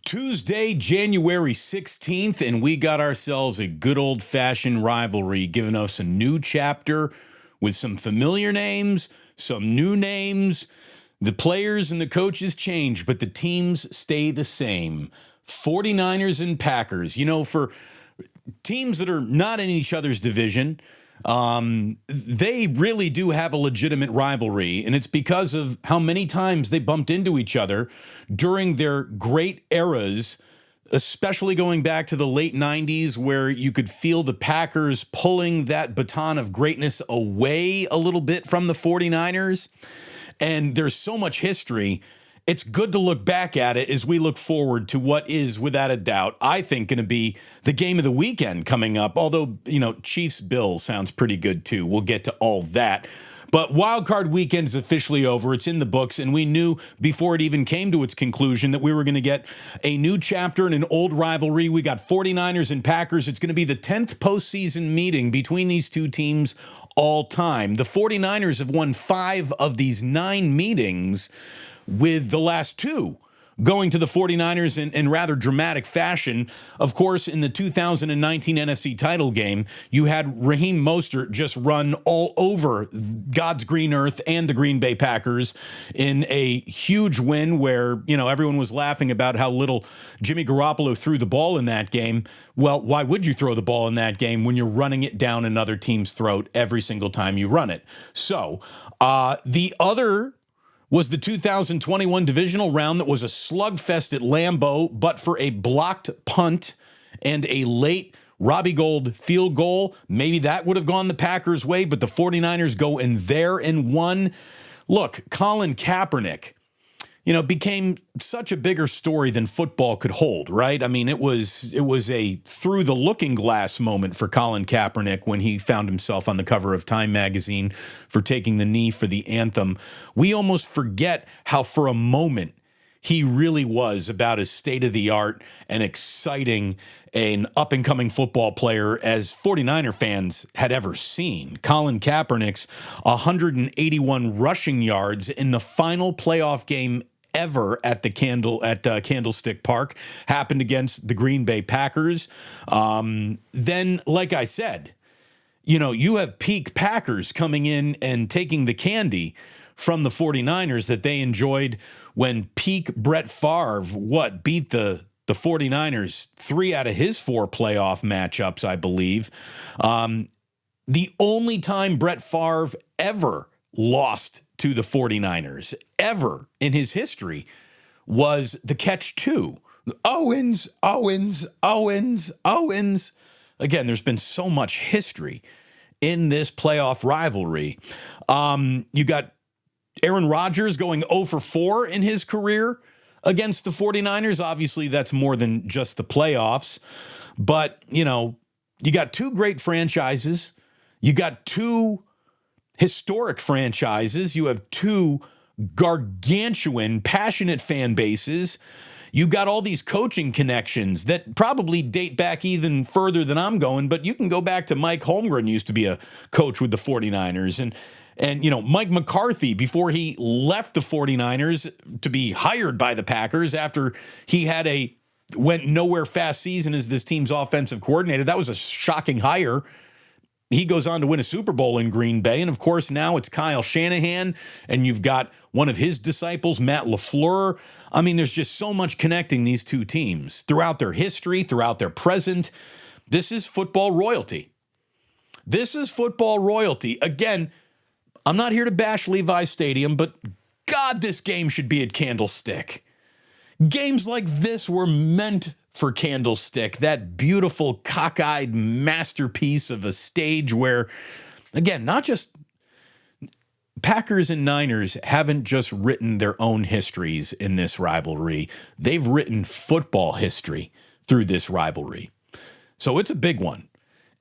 Tuesday, January 16th, and we got ourselves a good old-fashioned rivalry, giving us a new chapter with some familiar names, some new names. The players and the coaches change, but the teams stay the same. 49ers and Packers. You know, for teams that are not in each other's division, they really do have a legitimate rivalry, and it's because of how many times they bumped into each other during their great eras, especially going back to the late 90s, where you could feel the Packers pulling that baton of greatness away a little bit from the 49ers. And there's so much history. It's good to look back at it as we look forward to what is, without a doubt, I think going to be the game of the weekend coming up. Although, you know, Chiefs-Bills sounds pretty good too. We'll get to all that. But Wildcard Weekend is officially over. It's in the books, and we knew before it even came to its conclusion that we were going to get a new chapter in an old rivalry. We got 49ers and Packers. It's going to be the 10th postseason meeting between these two teams all time. The 49ers have won 5 of these 9 meetings, with the last 2 going to the 49ers in rather dramatic fashion. Of course, in the 2019 NFC title game, you had Raheem Mostert just run all over God's green earth and the Green Bay Packers in a huge win where, you know, everyone was laughing about how little Jimmy Garoppolo threw the ball in that game. Well, why would you throw the ball in that game when you're running it down another team's throat every single time you run it? So the other was the 2021 divisional round that was a slugfest at Lambeau, but for a blocked punt and a late Robbie Gould field goal. Maybe that would have gone the Packers' way, but the 49ers go in there and won. Look, Colin Kaepernick, you know, became such a bigger story than football could hold, right? I mean, it was a through the looking glass moment for Colin Kaepernick when he found himself on the cover of Time magazine for taking the knee for the anthem. We almost forget how for a moment he really was about as state-of-the-art and exciting an up-and-coming football player as 49er fans had ever seen. Colin Kaepernick's 181 rushing yards in the final playoff game ever at the Candlestick Park happened against the Green Bay Packers. Then, like I said, you know, you have peak Packers coming in and taking the candy from the 49ers that they enjoyed when peak Brett Favre, beat the 49ers 3 out of his 4 playoff matchups, I believe. The only time Brett Favre ever lost to the 49ers ever in his history was the catch-2. Owens. Again, there's been so much history in this playoff rivalry. You got Aaron Rodgers going 0 for 4 in his career against the 49ers. Obviously, that's more than just the playoffs. But, you know, you got 2 great franchises. You got 2 historic franchises. You have 2 gargantuan, passionate fan bases. You got all these coaching connections that probably date back even further than I'm going, but you can go back to Mike Holmgren used to be a coach with the 49ers. And you know, Mike McCarthy, before he left the 49ers to be hired by the Packers after he had went nowhere fast season as this team's offensive coordinator. That was a shocking hire. He goes on to win a Super Bowl in Green Bay. And, of course, now it's Kyle Shanahan, and you've got one of his disciples, Matt LaFleur. I mean, there's just so much connecting these two teams throughout their history, throughout their present. This is football royalty. This is football royalty. Again, I'm not here to bash Levi's Stadium, but, God, this game should be at Candlestick. Games like this were meant for Candlestick, that beautiful cockeyed masterpiece of a stage where, again, not just Packers and Niners haven't just written their own histories in this rivalry. They've written football history through this rivalry. So it's a big one.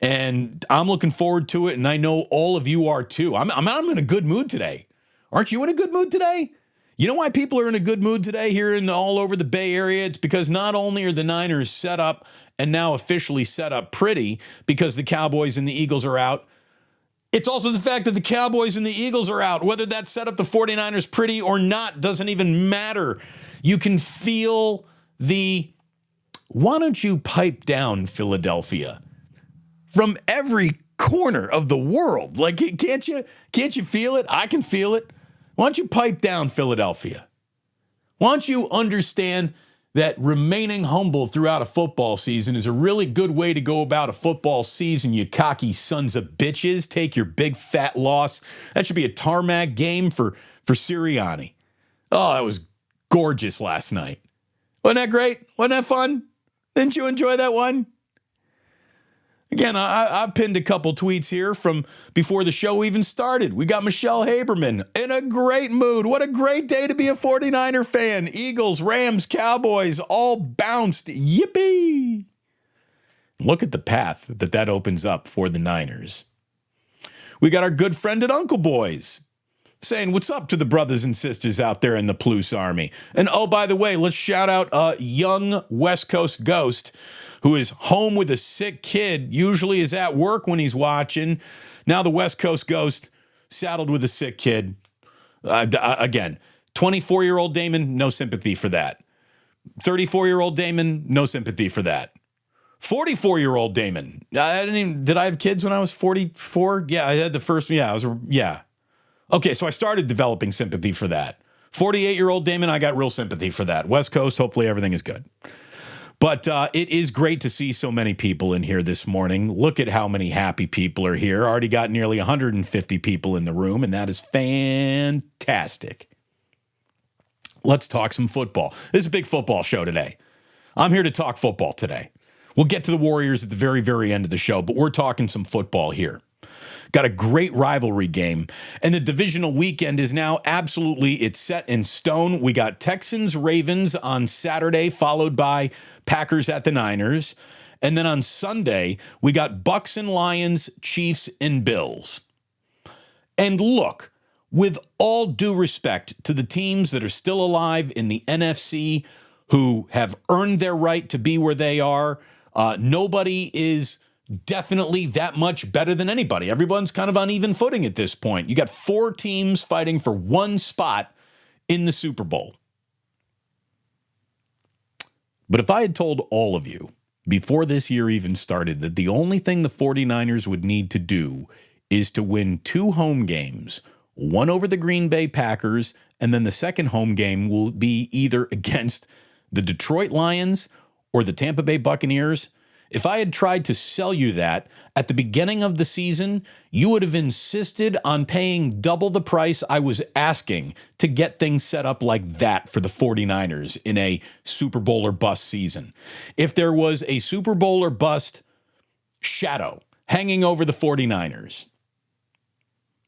And I'm looking forward to it, and I know all of you are too. I'm in a good mood today. Aren't you in a good mood today? You know why people are in a good mood today here and all over the Bay Area? It's because not only are the Niners set up and now officially set up pretty because the Cowboys and the Eagles are out, it's also the fact that the Cowboys and the Eagles are out. Whether that set up the 49ers pretty or not doesn't even matter. You can feel the Why don't you pipe down, Philadelphia? From every corner of the world. Like, can't you feel it? I can feel it. Why don't you pipe down, Philadelphia? Why don't you understand that remaining humble throughout a football season is a really good way to go about a football season, you cocky sons of bitches? Take your big fat loss. That should be a tarmac game for Sirianni. Oh, that was gorgeous last night. Wasn't that great? Wasn't that fun? Didn't you enjoy that one? Again, I pinned a couple tweets here from before the show even started. We got Michelle Haberman in a great mood. What a great day to be a 49er fan. Eagles, Rams, Cowboys all bounced. Yippee! Look at the path that opens up for the Niners. We got our good friend at Uncle Boys saying what's up to the brothers and sisters out there in the Plus Army. And oh, by the way, let's shout out a young West Coast ghost who is home with a sick kid, usually is at work when he's watching. Now the West Coast ghost saddled with a sick kid. Again, 24-year-old Damon, no sympathy for that. 34-year-old Damon, no sympathy for that. 44-year-old Damon. Did I have kids when I was 44? Yeah, I had the first. Yeah. Okay, so I started developing sympathy for that. 48-year-old Damon, I got real sympathy for that. West Coast, hopefully everything is good. But it is great to see so many people in here this morning. Look at how many happy people are here. Already got nearly 150 people in the room, and that is fantastic. Let's talk some football. This is a big football show today. I'm here to talk football today. We'll get to the Warriors at the very, very end of the show, but we're talking some football here. Got a great rivalry game, and the divisional weekend is now it's set in stone. We got Texans-Ravens on Saturday, followed by Packers at the Niners. And then on Sunday, we got Bucks and Lions, Chiefs and Bills. And look, with all due respect to the teams that are still alive in the NFC who have earned their right to be where they are, nobody is definitely that much better than anybody. Everyone's kind of on even footing at this point. You got 4 teams fighting for one spot in the Super Bowl. But if I had told all of you before this year even started that the only thing the 49ers would need to do is to win 2 home games, one over the Green Bay Packers, and then the second home game will be either against the Detroit Lions or the Tampa Bay Buccaneers, if I had tried to sell you that at the beginning of the season, you would have insisted on paying double the price I was asking to get things set up like that for the 49ers in a Super Bowl or bust season. If there was a Super Bowl or bust shadow hanging over the 49ers,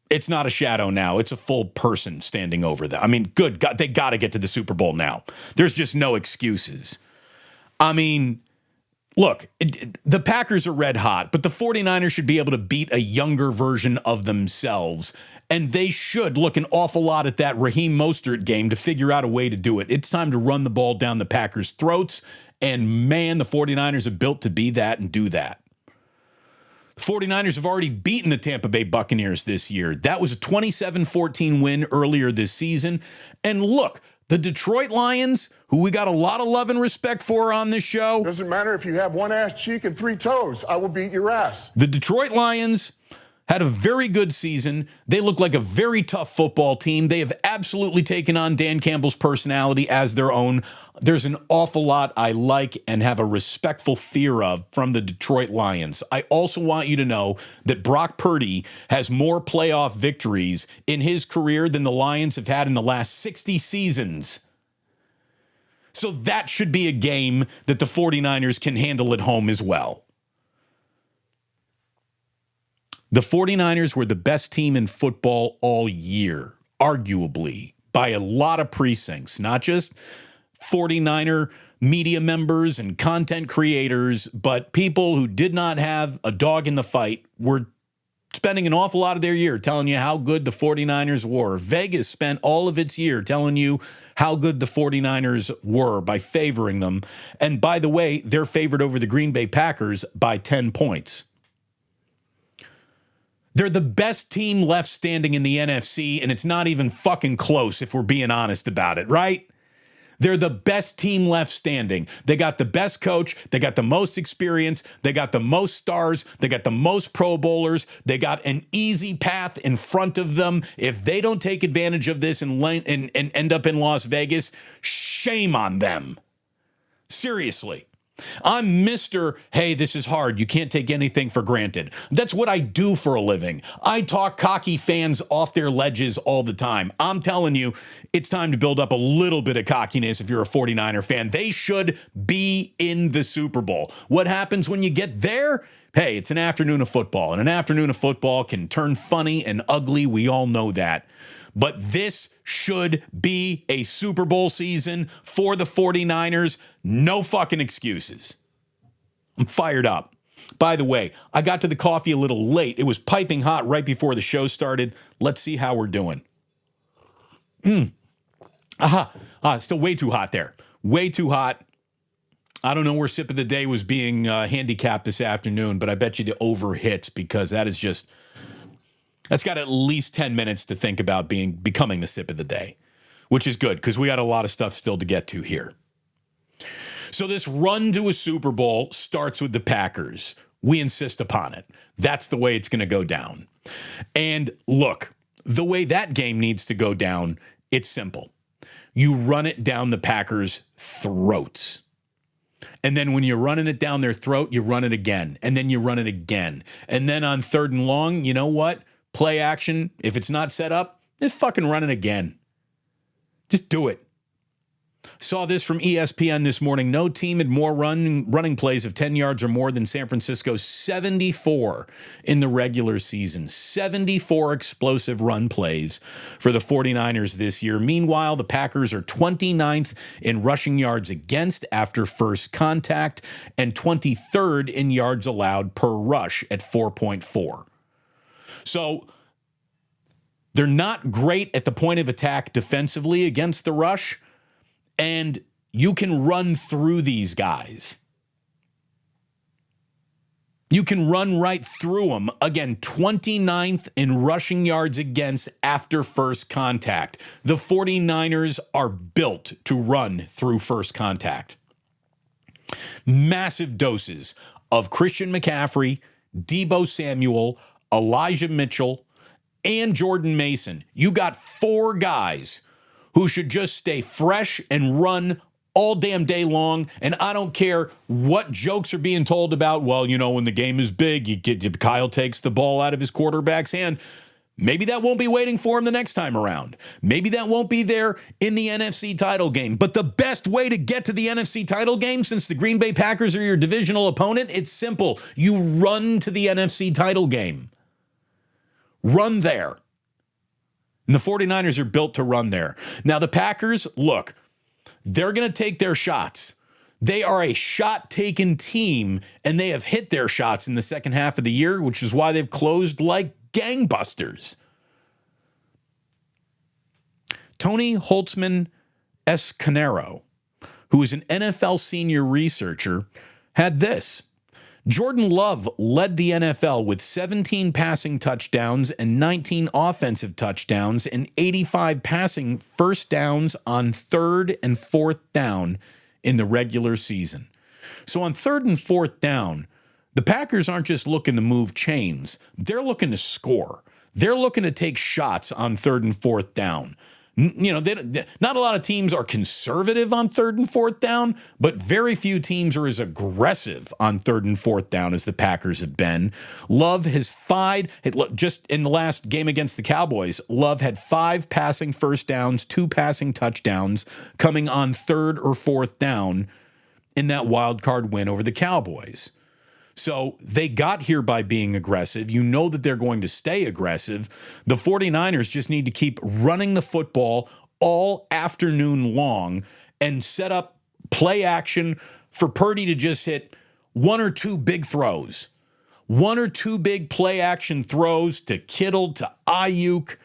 it's not a shadow now. It's a full person standing over them. I mean, good God, they got to get to the Super Bowl now. There's just no excuses. I mean, look, the Packers are red hot, but the 49ers should be able to beat a younger version of themselves. And they should look an awful lot at that Raheem Mostert game to figure out a way to do it. It's time to run the ball down the Packers' throats. And man, the 49ers are built to be that and do that. The 49ers have already beaten the Tampa Bay Buccaneers this year. That was a 27-14 win earlier this season. And look, the Detroit Lions, who we got a lot of love and respect for on this show. Doesn't matter if you have one ass cheek and 3 toes. I will beat your ass. The Detroit Lions had a very good season. They look like a very tough football team. They have absolutely taken on Dan Campbell's personality as their own. There's an awful lot I like and have a respectful fear of from the Detroit Lions. I also want you to know that Brock Purdy has more playoff victories in his career than the Lions have had in the last 60 seasons. So that should be a game that the 49ers can handle at home as well. The 49ers were the best team in football all year, arguably, by a lot of precincts, not just 49er media members and content creators, but people who did not have a dog in the fight were spending an awful lot of their year telling you how good the 49ers were. Vegas spent all of its year telling you how good the 49ers were by favoring them. And by the way, they're favored over the Green Bay Packers by 10 points. They're the best team left standing in the NFC, and it's not even fucking close if we're being honest about it, right? They're the best team left standing. They got the best coach. They got the most experience. They got the most stars. They got the most Pro Bowlers. They got an easy path in front of them. If they don't take advantage of this and end up in Las Vegas, shame on them. Seriously. I'm Mr. Hey, this is hard. You can't take anything for granted. That's what I do for a living. I talk cocky fans off their ledges all the time. I'm telling you, it's time to build up a little bit of cockiness if you're a 49er fan. They should be in the Super Bowl. What happens when you get there? Hey, it's an afternoon of football, and an afternoon of football can turn funny and ugly. We all know that. But this should be a Super Bowl season for the 49ers. No fucking excuses. I'm fired up. By the way, I got to the coffee a little late. It was piping hot right before the show started. Let's see how we're doing. Still way too hot there. Way too hot. I don't know where sip of the day was being handicapped this afternoon, but I bet you the over hits because that is just... That's got at least 10 minutes to think about becoming the sip of the day, which is good because we got a lot of stuff still to get to here. So this run to a Super Bowl starts with the Packers. We insist upon it. That's the way it's going to go down. And look, the way that game needs to go down, it's simple. You run it down the Packers' throats. And then when you're running it down their throat, you run it again. And then you run it again. And then on 3rd and long, you know what? Play action, if it's not set up, just fucking run it again. Just do it. Saw this from ESPN this morning. No team had more running plays of 10 yards or more than San Francisco's 74 in the regular season. 74 explosive run plays for the 49ers this year. Meanwhile, the Packers are 29th in rushing yards against after first contact and 23rd in yards allowed per rush at 4.4. So they're not great at the point of attack defensively against the rush, and you can run through these guys. You can run right through them. Again, 29th in rushing yards against after first contact. The 49ers are built to run through first contact. Massive doses of Christian McCaffrey, Deebo Samuel, Elijah Mitchell, and Jordan Mason. You got 4 guys who should just stay fresh and run all damn day long. And I don't care what jokes are being told about, well, you know, when the game is big, Kyle takes the ball out of his quarterback's hand. Maybe that won't be waiting for him the next time around. Maybe that won't be there in the NFC title game. But the best way to get to the NFC title game, since the Green Bay Packers are your divisional opponent, it's simple. You run to the NFC title game. Run there. And the 49ers are built to run there. Now, the Packers, look, they're going to take their shots. They are a shot-taking team, and they have hit their shots in the second half of the year, which is why they've closed like gangbusters. Tony Holtzman Escanero, who is an NFL senior researcher, had this. Jordan Love led the NFL with 17 passing touchdowns and 19 offensive touchdowns and 85 passing first downs on 3rd and 4th down in the regular season. So on 3rd and 4th down, the Packers aren't just looking to move chains. They're looking to score. They're looking to take shots on 3rd and 4th down. You know, not a lot of teams are conservative on 3rd and 4th down, but very few teams are as aggressive on 3rd and 4th down as the Packers have been. Love has just in the last game against the Cowboys, Love had 5 passing first downs, 2 passing touchdowns coming on 3rd or 4th down in that wild card win over the Cowboys. So they got here by being aggressive. You know that they're going to stay aggressive. The 49ers just need to keep running the football all afternoon long and set up play action for Purdy to just hit 1 or 2 big throws. 1 or 2 big play action throws to Kittle, to Ayuk.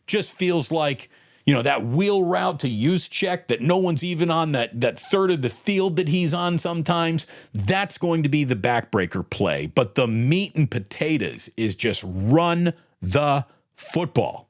Just feels like, you know, that wheel route to Juszczyk that no one's even on that third of the field that he's on sometimes. That's going to be the backbreaker play. But the meat and potatoes is just run the football.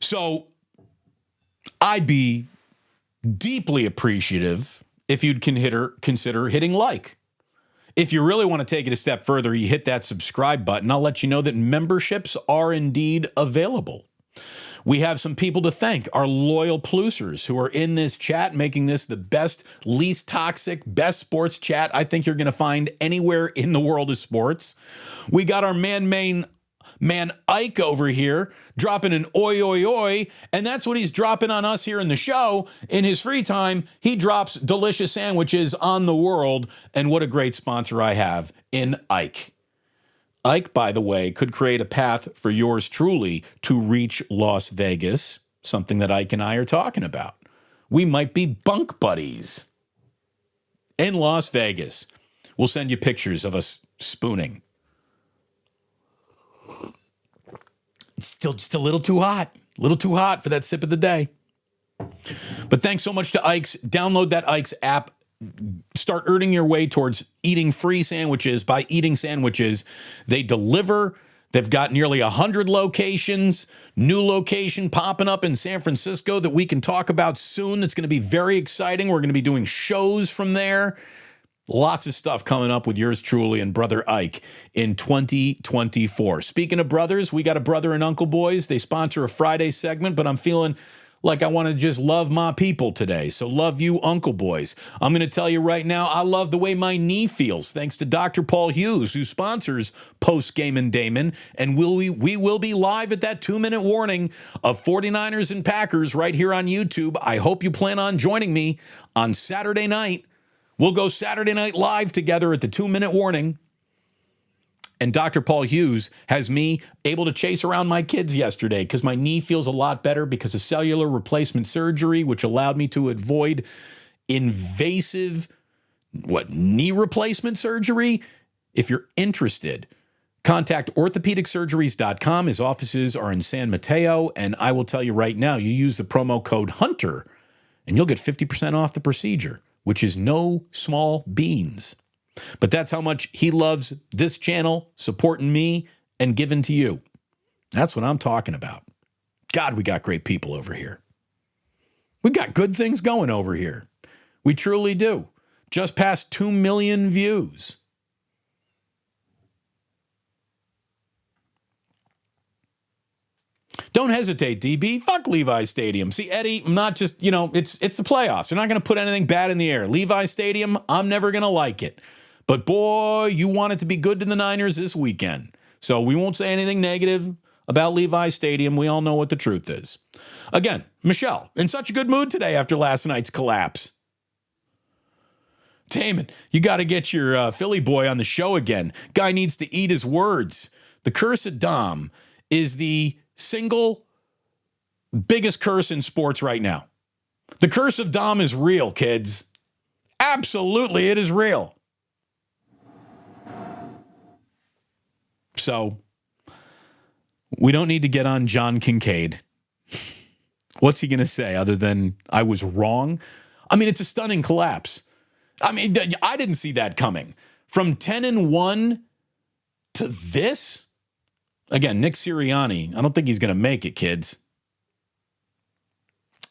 So I'd be deeply appreciative if you'd consider hitting like. If you really want to take it a step further, you hit that subscribe button. I'll let you know that memberships are indeed available. We have some people to thank, our loyal plusers who are in this chat, making this the best, least toxic, best sports chat I think you're going to find anywhere in the world of sports. We got our man Ike over here dropping an oi, oi, oi, and that's what he's dropping on us here in the show. In his free time, he drops delicious sandwiches on the world, and what a great sponsor I have in Ike. Ike, by the way, could create a path for yours truly to reach Las Vegas, something that Ike and I are talking about. We might be bunk buddies in Las Vegas. We'll send you pictures of us spooning. It's still just a little too hot for that sip of the day. But thanks so much to Ike's. Download that Ike's app. Start earning your way towards eating free sandwiches by eating sandwiches. They deliver. They've got nearly 100 locations, new location popping up in San Francisco that we can talk about soon. It's going to be very exciting. We're going to be doing shows from there. Lots of stuff coming up with yours truly and Brother Ike in 2024. Speaking of brothers, we got a Brother and Uncle Boys. They sponsor a Friday segment, but I'm feeling like I want to just love my people today. So love you, Uncle Boys. I'm going to tell you right now, I love the way my knee feels, thanks to Dr. Paul Hughes, who sponsors Post Game and Damon. And we will be live at that 2-minute warning of 49ers and Packers right here on YouTube. I hope you plan on joining me on Saturday night. We'll go Saturday Night Live together at the 2-minute warning. And Dr. Paul Hughes has me able to chase around my kids yesterday because my knee feels a lot better because of cellular replacement surgery, which allowed me to avoid invasive, knee replacement surgery? If you're interested, contact orthopedicsurgeries.com. His offices are in San Mateo. And I will tell you right now, you use the promo code HUNTER and you'll get 50% off the procedure, which is no small beans. But that's how much he loves this channel, supporting me and giving to you. That's what I'm talking about. God, we got great people over here. We got good things going over here. We truly do. Just past 2 million views. Don't hesitate, DB. Fuck Levi's Stadium. See, Eddie, I'm not just, it's the playoffs. They're not going to put anything bad in the air. Levi's Stadium, I'm never going to like it. But boy, you want it to be good to the Niners this weekend. So we won't say anything negative about Levi's Stadium. We all know what the truth is. Again, Michelle, in such a good mood today after last night's collapse. Damon, you got to get your Philly boy on the show again. Guy needs to eat his words. The curse of Dom is the single biggest curse in sports right now. The curse of Dom is real, kids. Absolutely, it is real. So we don't need to get on John Kincaid. What's he going to say other than I was wrong? I mean, it's a stunning collapse. I mean, I didn't see that coming. From 10-1 to this? Again, Nick Sirianni, I don't think he's going to make it, kids.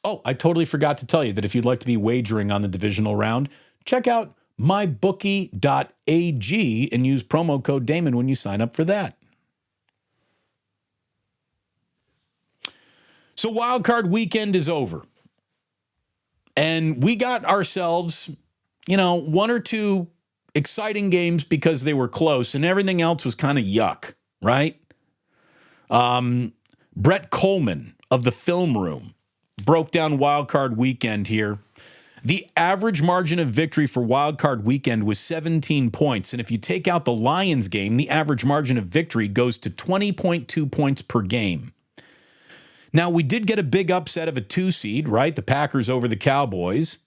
Oh, I totally forgot to tell you that if you'd like to be wagering on the divisional round, check out mybookie.ag and use promo code Damon when you sign up for that. So Wildcard Weekend is over. And we got ourselves, one or two exciting games because they were close and everything else was kind of yuck, right? Brett Coleman of the Film Room broke down Wildcard Weekend here. The average margin of victory for Wildcard Weekend was 17 points. And if you take out the Lions game, the average margin of victory goes to 20.2 points per game. Now, we did get a big upset of a 2 seed, right? The Packers over the Cowboys.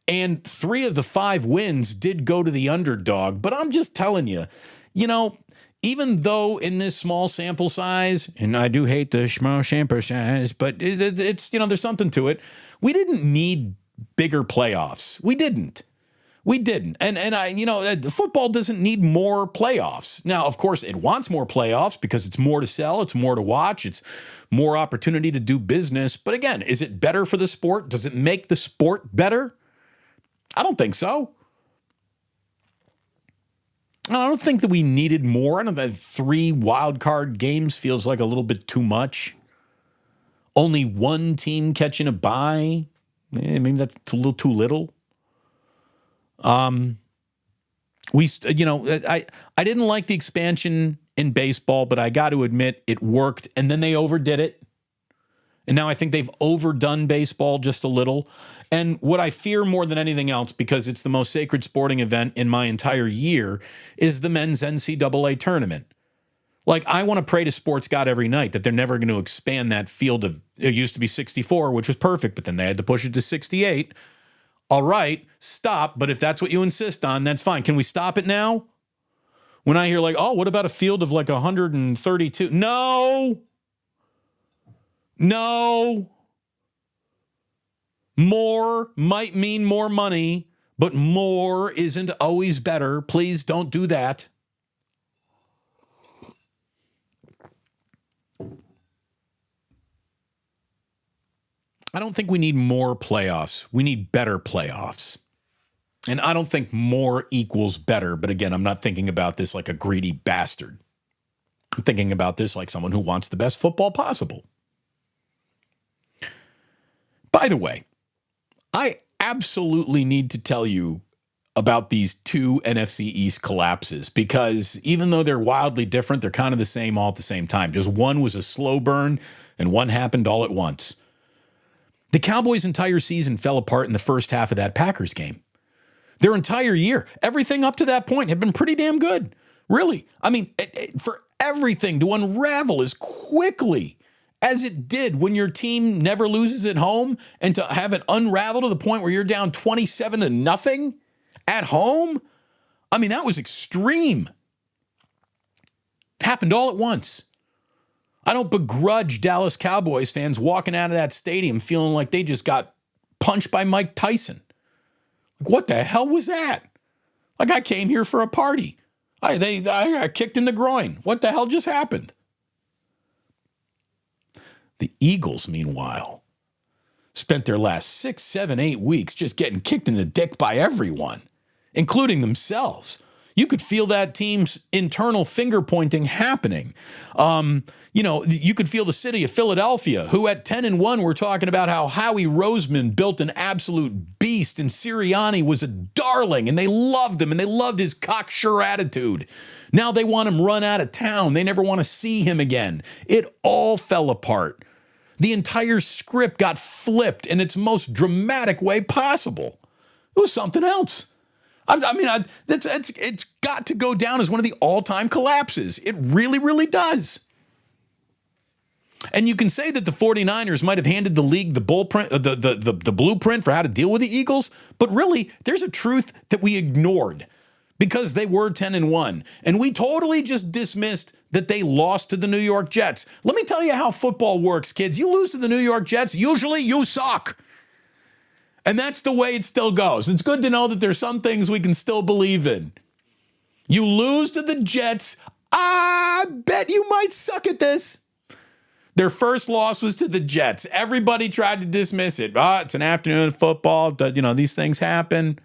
And 3 of the 5 wins did go to the underdog. But I'm just telling you, even though in this small sample size, and I do hate the small sample size, but it's, there's something to it. We didn't need bigger playoffs. We didn't. We didn't. And football doesn't need more playoffs. Now, of course, it wants more playoffs because it's more to sell, it's more to watch, it's more opportunity to do business. But again, is it better for the sport? Does it make the sport better? I don't think so. I don't think that we needed more. I don't know that 3 wild card games feels like a little bit too much. Only one team catching a bye. Maybe that's a little too little. I didn't like the expansion in baseball, but I got to admit it worked. And then they overdid it. And now I think they've overdone baseball just a little. And what I fear more than anything else, because it's the most sacred sporting event in my entire year, is the men's NCAA tournament. Like, I want to pray to sports God every night that they're never going to expand that field of, it used to be 64, which was perfect, but then they had to push it to 68. All right, stop. But if that's what you insist on, that's fine. Can we stop it now? When I hear like, oh, what about a field of like 132? No. More might mean more money, but more isn't always better. Please don't do that. I don't think we need more playoffs. We need better playoffs. And I don't think more equals better. But again, I'm not thinking about this like a greedy bastard. I'm thinking about this like someone who wants the best football possible. By the way, I absolutely need to tell you about these 2 NFC East collapses, because even though they're wildly different, they're kind of the same all at the same time. Just one was a slow burn and one happened all at once. The Cowboys' entire season fell apart in the first half of that Packers game. Their entire year, everything up to that point had been pretty damn good. Really. I mean, for everything to unravel as quickly as it did when your team never loses at home, and to have it unravel to the point where you're down 27-0 at home, I mean, that was extreme. It happened all at once. I don't begrudge Dallas Cowboys fans walking out of that stadium feeling like they just got punched by Mike Tyson. Like, what the hell was that? Like, I came here for a party. I got kicked in the groin. What the hell just happened? The Eagles, meanwhile, spent their last 6, 7, 8 weeks just getting kicked in the dick by everyone, including themselves. You could feel that team's internal finger pointing happening. You could feel the city of Philadelphia, who at 10-1 were talking about how Howie Roseman built an absolute beast and Sirianni was a darling and they loved him and they loved his cocksure attitude. Now they want him run out of town. They never want to see him again. It all fell apart. The entire script got flipped in its most dramatic way possible. It was something else. It's got to go down as one of the all-time collapses. It really, really does. And you can say that the 49ers might have handed the league the blueprint for how to deal with the Eagles, but really, there's a truth that we ignored because they were 10-1, and we totally just dismissed that they lost to the New York Jets. Let me tell you how football works, kids. You lose to the New York Jets, usually you suck. And that's the way it still goes. It's good to know that there's some things we can still believe in. You lose to the Jets, I bet you might suck at this. Their first loss was to the Jets. Everybody tried to dismiss it. It's an afternoon of football. These things happen.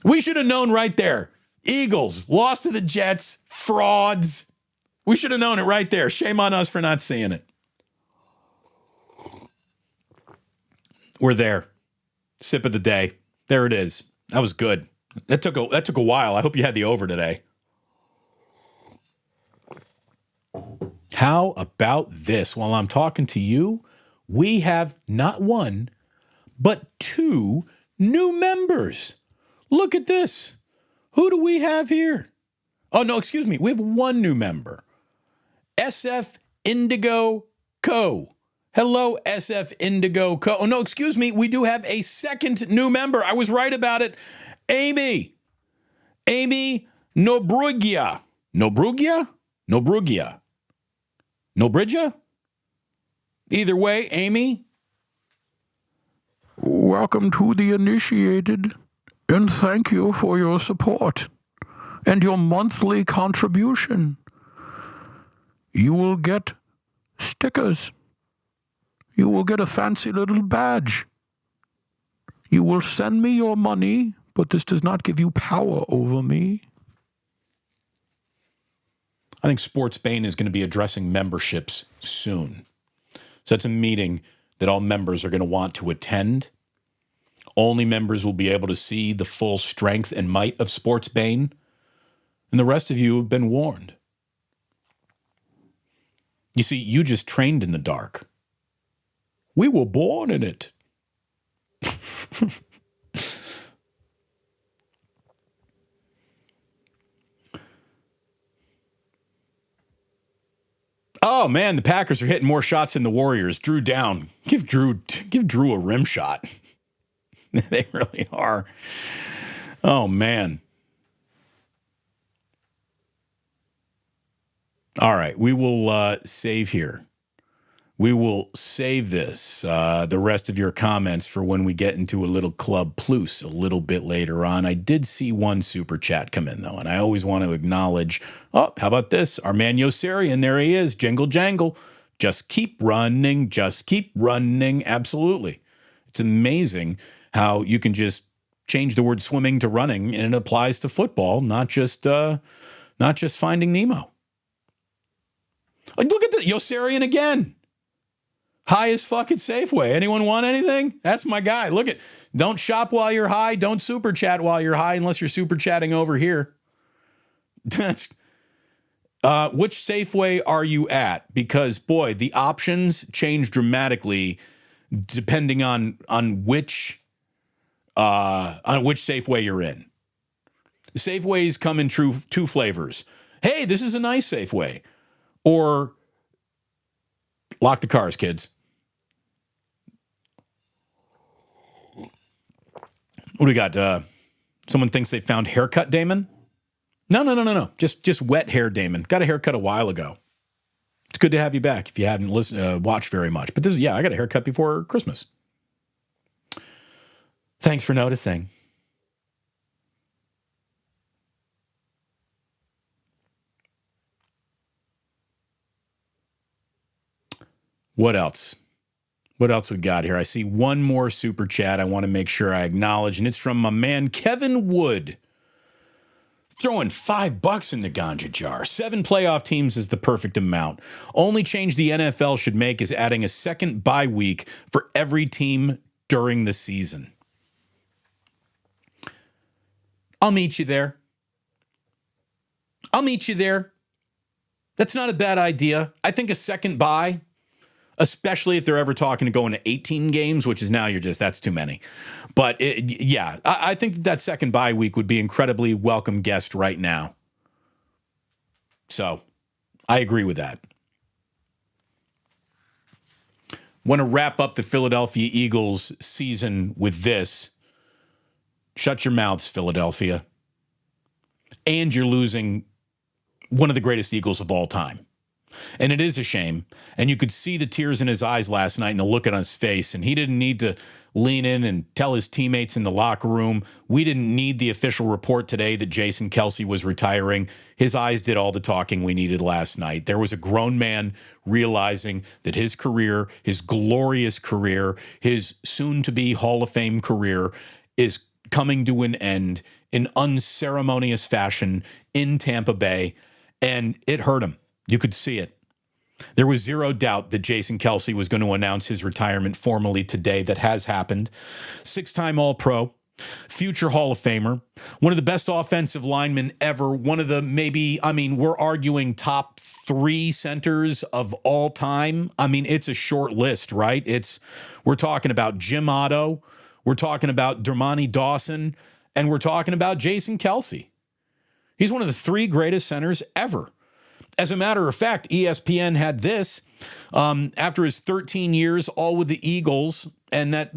We should have known right there. Eagles lost to the Jets. Frauds. We should have known it right there. Shame on us for not seeing it. We're there. Sip of the day. There it is. That was good. That took a while. I hope you had the over today. How about this? While I'm talking to you, we have not 1, but 2 new members. Look at this. Who do we have here? Oh, no, excuse me. We have 1 new member. SF Indigo Co. Hello, SF Indigo Co. Oh, no, excuse me. We do have a second new member. I was right about it. Amy Nobruggia. Nobruggia? Either way, Amy, Welcome to the initiated, and thank you for your support and your monthly contribution. You will get stickers. You will get a fancy little badge. You will send me your money, but this does not give you power over me. I think Sports Bane is going to be addressing memberships soon. So that's a meeting that all members are going to want to attend. Only members will be able to see the full strength and might of Sports Bane. And the rest of you have been warned. You see, you just trained in the dark. We were born in it. Oh, man, the Packers are hitting more shots than the Warriors. Drew down. Give Drew a rim shot. They really are. Oh, man. All right, we will save here. We will save this, the rest of your comments, for when we get into a little Club Plus a little bit later on. I did see one super chat come in, though, and I always want to acknowledge, oh, how about this? Our man Yosarian, there he is, jingle jangle. Just keep running, just keep running. Absolutely. It's amazing how you can just change the word swimming to running, and it applies to football, not just Finding Nemo. Like, look at the Yosarian again. Highest fucking Safeway. Anyone want anything? That's my guy. Look at, don't shop while you're high. Don't super chat while you're high unless you're super chatting over here. That's which Safeway are you at? Because boy, the options change dramatically depending on which Safeway you're in. Safeways come in two flavors. Hey, this is a nice Safeway. Or lock the cars, kids. What do we got? Someone thinks they found haircut Damon? No. Just wet hair Damon. Got a haircut a while ago. It's good to have you back if you haven't watched very much. But I got a haircut before Christmas. Thanks for noticing. What else? What else we got here? I see one more super chat I want to make sure I acknowledge, and it's from my man Kevin Wood. Throwing $5 in the ganja jar. 7 playoff teams is the perfect amount. Only change the NFL should make is adding a second bye week for every team during the season. I'll meet you there. That's not a bad idea. I think a second bye, especially if they're ever talking to going to 18 games, which is now that's too many. But I think that second bye week would be incredibly welcome guest right now. So I agree with that. Want to wrap up the Philadelphia Eagles season with this. Shut your mouths, Philadelphia. And you're losing one of the greatest Eagles of all time. And it is a shame. And you could see the tears in his eyes last night and the look on his face. And he didn't need to lean in and tell his teammates in the locker room. We didn't need the official report today that Jason Kelce was retiring. His eyes did all the talking we needed last night. There was a grown man realizing that his career, his glorious career, his soon-to-be Hall of Fame career is coming to an end in unceremonious fashion in Tampa Bay. And it hurt him. You could see it. There was zero doubt that Jason Kelce was going to announce his retirement formally today. That has happened. 6-time All-Pro, future Hall of Famer, one of the best offensive linemen ever, one of the we're arguing top 3 centers of all time. It's a short list, right? We're talking about Jim Otto, we're talking about Dermontti Dawson, and we're talking about Jason Kelce. He's one of the 3 greatest centers ever. As a matter of fact, ESPN had this after his 13 years, all with the Eagles, and that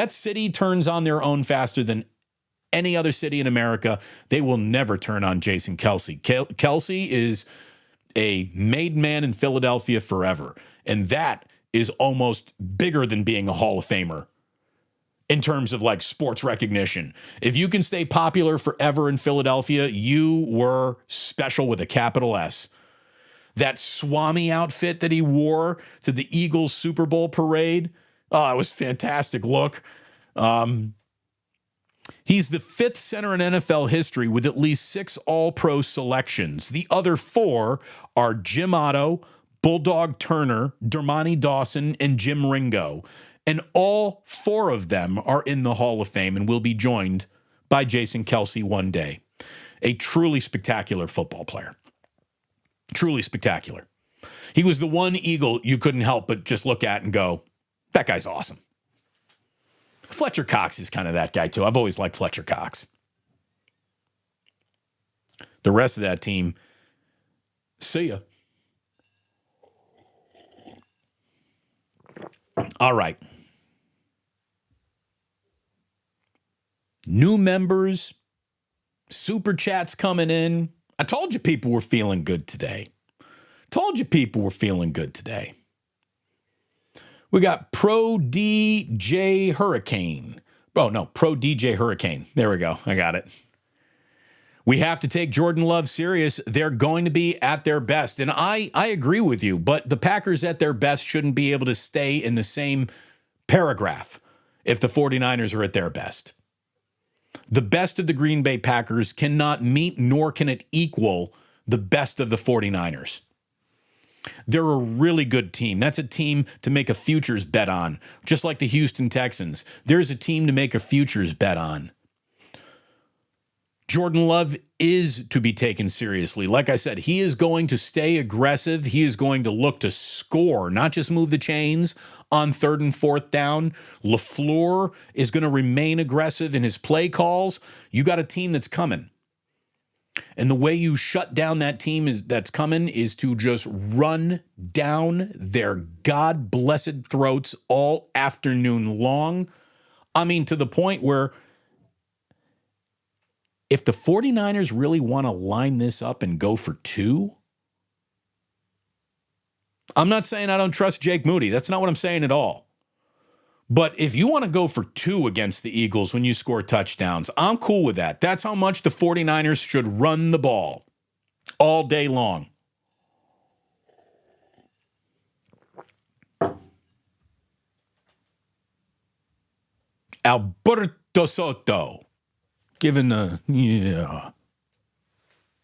city turns on their own faster than any other city in America. They will never turn on Jason Kelce. Kelce is a made man in Philadelphia forever, and that is almost bigger than being a Hall of Famer in terms of like sports recognition. If you can stay popular forever in Philadelphia, you were special with a capital S. That Swami outfit that he wore to the Eagles Super Bowl parade, oh, it was a fantastic look. He's the 5th center in NFL history with at least 6 All-Pro selections. The other 4 are Jim Otto, Bulldog Turner, Dermontti Dawson, and Jim Ringo. And all 4 of them are in the Hall of Fame and will be joined by Jason Kelce one day. A truly spectacular football player. Truly spectacular. He was the one Eagle you couldn't help but just look at and go, that guy's awesome. Fletcher Cox is kind of that guy too. I've always liked Fletcher Cox. The rest of that team, see ya. All right. New members, super chats coming in. I told you people were feeling good today. We got Pro DJ Hurricane. Oh, no, Pro DJ Hurricane. There we go. I got it. We have to take Jordan Love serious. They're going to be at their best. And I agree with you, but the Packers at their best shouldn't be able to stay in the same paragraph if the 49ers are at their best. The best of the Green Bay Packers cannot meet nor can it equal the best of the 49ers. They're a really good team. That's a team to make a futures bet on, just like the Houston Texans. There's a team to make a futures bet on. Jordan Love is to be taken seriously. Like I said, he is going to stay aggressive. He is going to look to score, not just move the chains on 3rd and 4th down. LaFleur is going to remain aggressive in his play calls. You got a team that's coming. And the way you shut down that team that's coming is to just run down their God-blessed throats all afternoon long. I mean, to the point where if the 49ers really want to line this up and go for 2, I'm not saying I don't trust Jake Moody. That's not what I'm saying at all. But if you want to go for 2 against the Eagles when you score touchdowns, I'm cool with that. That's how much the 49ers should run the ball all day long. Alberto Soto. Given the, yeah.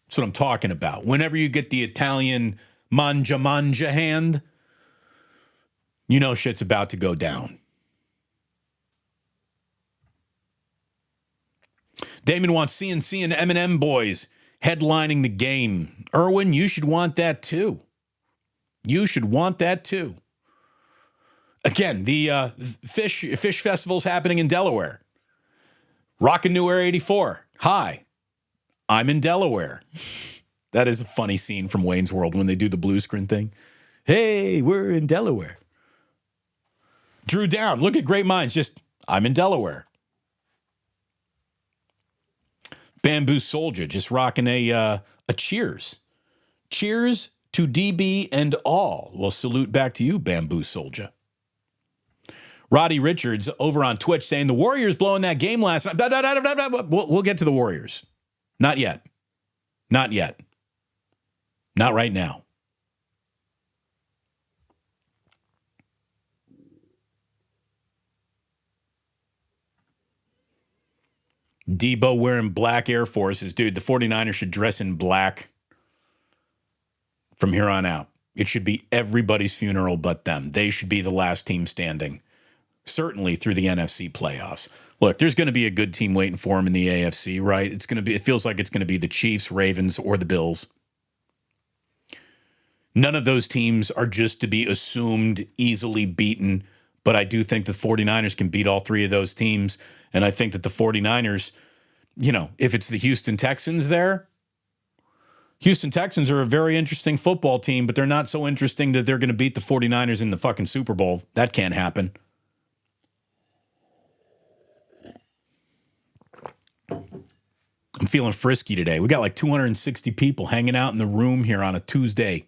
That's what I'm talking about. Whenever you get the Italian manja hand, you know shit's about to go down. Damon wants CNC and M&M boys headlining the game. Erwin, you should want that too. Again, the fish festival's happening in Delaware. Rockin' New Air 84. Hi, I'm in Delaware. That is a funny scene from Wayne's World when they do the blue screen thing. Hey, we're in Delaware. Drew Down. Look at Great Minds. Just, I'm in Delaware. Bamboo Soldier just rocking a cheers. Cheers to DB and all. Well, salute back to you, Bamboo Soldier. Roddy Richards over on Twitch saying the Warriors blowing that game last night. We'll get to the Warriors. Not yet. Not right now. Debo wearing black Air Forces. Dude, the 49ers should dress in black from here on out. It should be everybody's funeral but them. They should be the last team standing. Certainly through the NFC playoffs. Look, there's going to be a good team waiting for them in the AFC, right? It feels like it's going to be the Chiefs, Ravens, or the Bills. None of those teams are just to be assumed easily beaten, but I do think the 49ers can beat all 3 of those teams. And I think that the 49ers, if it's the Houston Texans there, Houston Texans are a very interesting football team, but they're not so interesting that they're going to beat the 49ers in the fucking Super Bowl. That can't happen. I'm feeling frisky today. We got like 260 people hanging out in the room here on a Tuesday.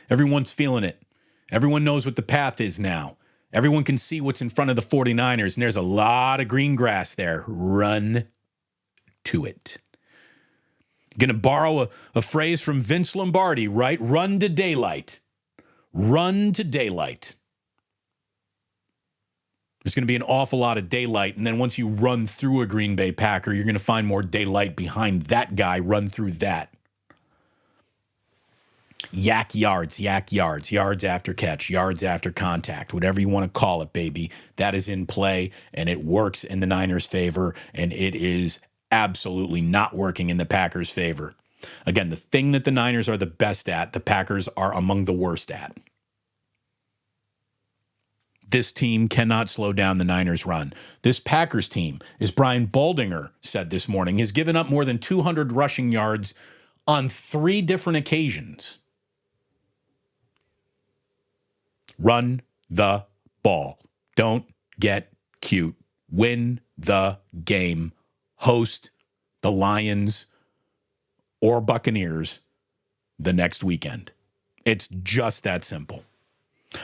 Everyone's feeling it. Everyone knows what the path is now. Everyone can see what's in front of the 49ers, and there's a lot of green grass there. Run to it. Going to borrow a phrase from Vince Lombardi, right? Run to daylight. Run to daylight. There's going to be an awful lot of daylight, and then once you run through a Green Bay Packer, you're going to find more daylight behind that guy. Run through that. Yak yards, yards after catch, yards after contact, whatever you want to call it, baby. That is in play, and it works in the Niners' favor, and it is absolutely not working in the Packers' favor. Again, the thing that the Niners are the best at, the Packers are among the worst at. This team cannot slow down the Niners' run. This Packers team, as Brian Baldinger said this morning, has given up more than 200 rushing yards on 3 different occasions. Run the ball. Don't get cute. Win the game. Host the Lions or Buccaneers the next weekend. It's just that simple.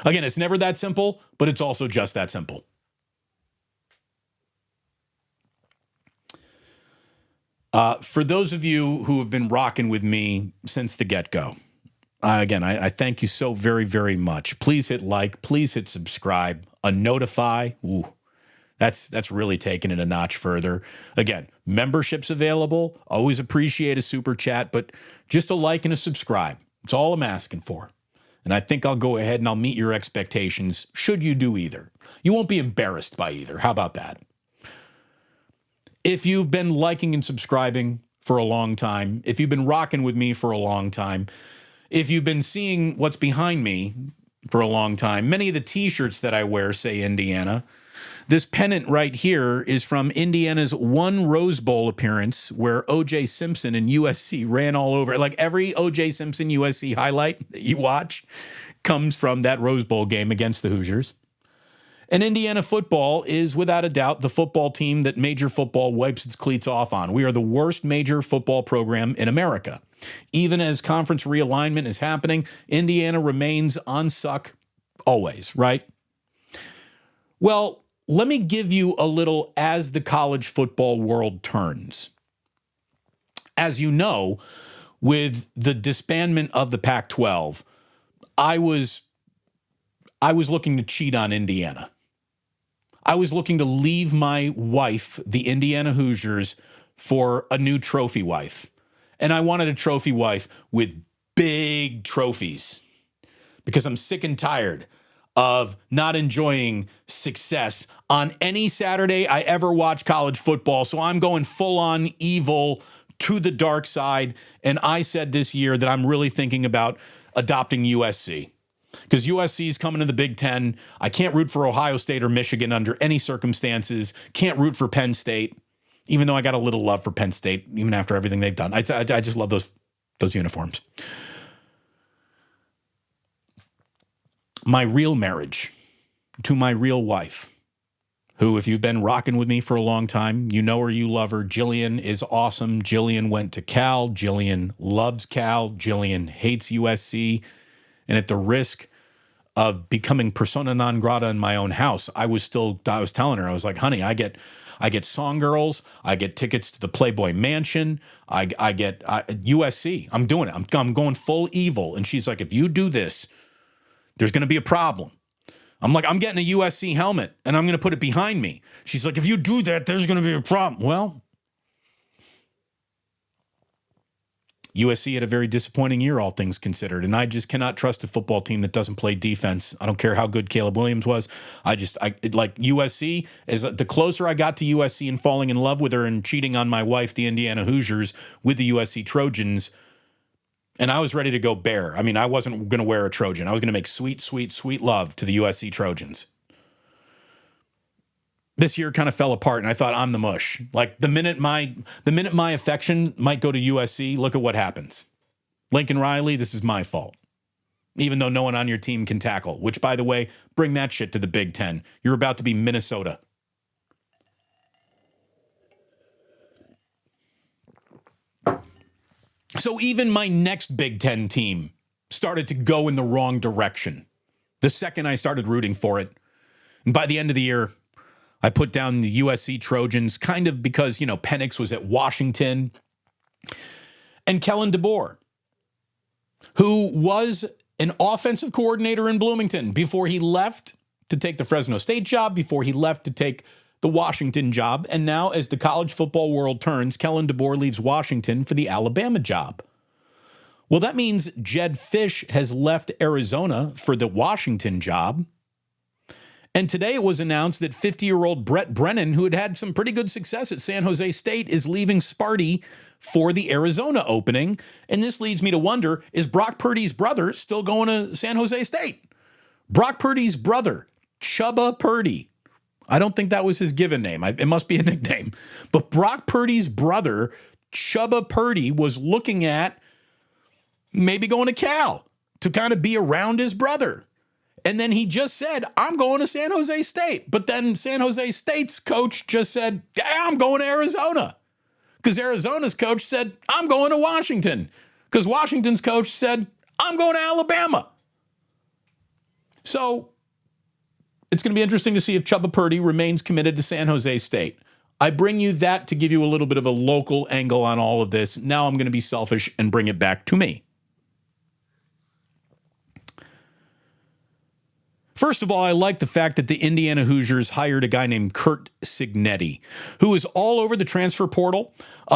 Again, it's never that simple, but it's also just that simple. For those of you who have been rocking with me since the get-go, again, I thank you so very, very much. Please hit like. Please hit subscribe. A notify. Ooh, that's really taking it a notch further. Again, memberships available. Always appreciate a super chat, but just a like and a subscribe. It's all I'm asking for. And I think I'll go ahead and I'll meet your expectations should you do either. You won't be embarrassed by either. How about that? If you've been liking and subscribing for a long time, if you've been rocking with me for a long time, if you've been seeing what's behind me for a long time, many of the t-shirts that I wear say Indiana. This pennant right here is from Indiana's one Rose Bowl appearance where O.J. Simpson and USC ran all over. Like every O.J. Simpson USC highlight that you watch comes from that Rose Bowl game against the Hoosiers. And Indiana football is without a doubt the football team that major football wipes its cleats off on. We are the worst major football program in America. Even as conference realignment is happening, Indiana remains on suck always, right? Well, let me give you a little as the college football world turns. As you know, with the disbandment of the Pac-12, I was looking to cheat on Indiana. I was looking to leave my wife, the Indiana Hoosiers, for a new trophy wife. And I wanted a trophy wife with big trophies because I'm sick and tired of not enjoying success on any Saturday I ever watch college football. So I'm going full on evil to the dark side. And I said this year that I'm really thinking about adopting USC because USC is coming to the Big Ten. I can't root for Ohio State or Michigan under any circumstances. Can't root for Penn State, even though I got a little love for Penn State, even after everything they've done. I just love those uniforms. My real marriage to my real wife, who, if you've been rocking with me for a long time, you know her, you love her. Jillian is awesome. Jillian went to Cal. Jillian loves Cal. Jillian hates USC. And at the risk of becoming persona non grata in my own house, I was telling her, I was like, honey, I get Song Girls. I get tickets to the Playboy Mansion. I get USC. I'm doing it. I'm going full evil. And she's like, if you do this, there's going to be a problem. I'm like, I'm getting a USC helmet and I'm going to put it behind me. She's like, if you do that, there's going to be a problem. Well, USC had a very disappointing year, all things considered. And I just cannot trust a football team that doesn't play defense. I don't care how good Caleb Williams was. Like USC, as the closer I got to USC and falling in love with her and cheating on my wife, the Indiana Hoosiers, with the USC Trojans, and I was ready to go bear. I mean, I wasn't going to wear a Trojan. I was going to make sweet, sweet, sweet love to the USC Trojans. This year kind of fell apart, and I thought, I'm the mush. Like the minute my affection might go to USC, look at what happens. Lincoln Riley, this is my fault. Even though no one on your team can tackle, which, by the way, bring that shit to the Big Ten. You're about to be Minnesota. So even my next Big Ten team started to go in the wrong direction the second I started rooting for it. And by the end of the year, I put down the USC Trojans kind of because, Penix was at Washington. And Kellen DeBoer, who was an offensive coordinator in Bloomington before he left to take the Fresno State job, before he left to take the Washington job. And now as the college football world turns, Kellen DeBoer leaves Washington for the Alabama job. Well, that means Jed Fish has left Arizona for the Washington job. And today it was announced that 50-year-old Brett Brennan, who had some pretty good success at San Jose State, is leaving Sparty for the Arizona opening. And this leads me to wonder, is Brock Purdy's brother still going to San Jose State? Brock Purdy's brother, Chubba Purdy. I don't think that was his given name. It must be a nickname. But Brock Purdy's brother, Chubba Purdy, was looking at maybe going to Cal to kind of be around his brother. And then he just said, I'm going to San Jose State. But then San Jose State's coach just said, yeah, I'm going to Arizona. Because Arizona's coach said, I'm going to Washington. Because Washington's coach said, I'm going to Alabama. So it's going to be interesting to see if Chubba Purdy remains committed to San Jose State. I bring you that to give you a little bit of a local angle on all of this. Now I'm going to be selfish and bring it back to me. First of all, I like the fact that the Indiana Hoosiers hired a guy named Curt Cignetti, who is all over the transfer portal.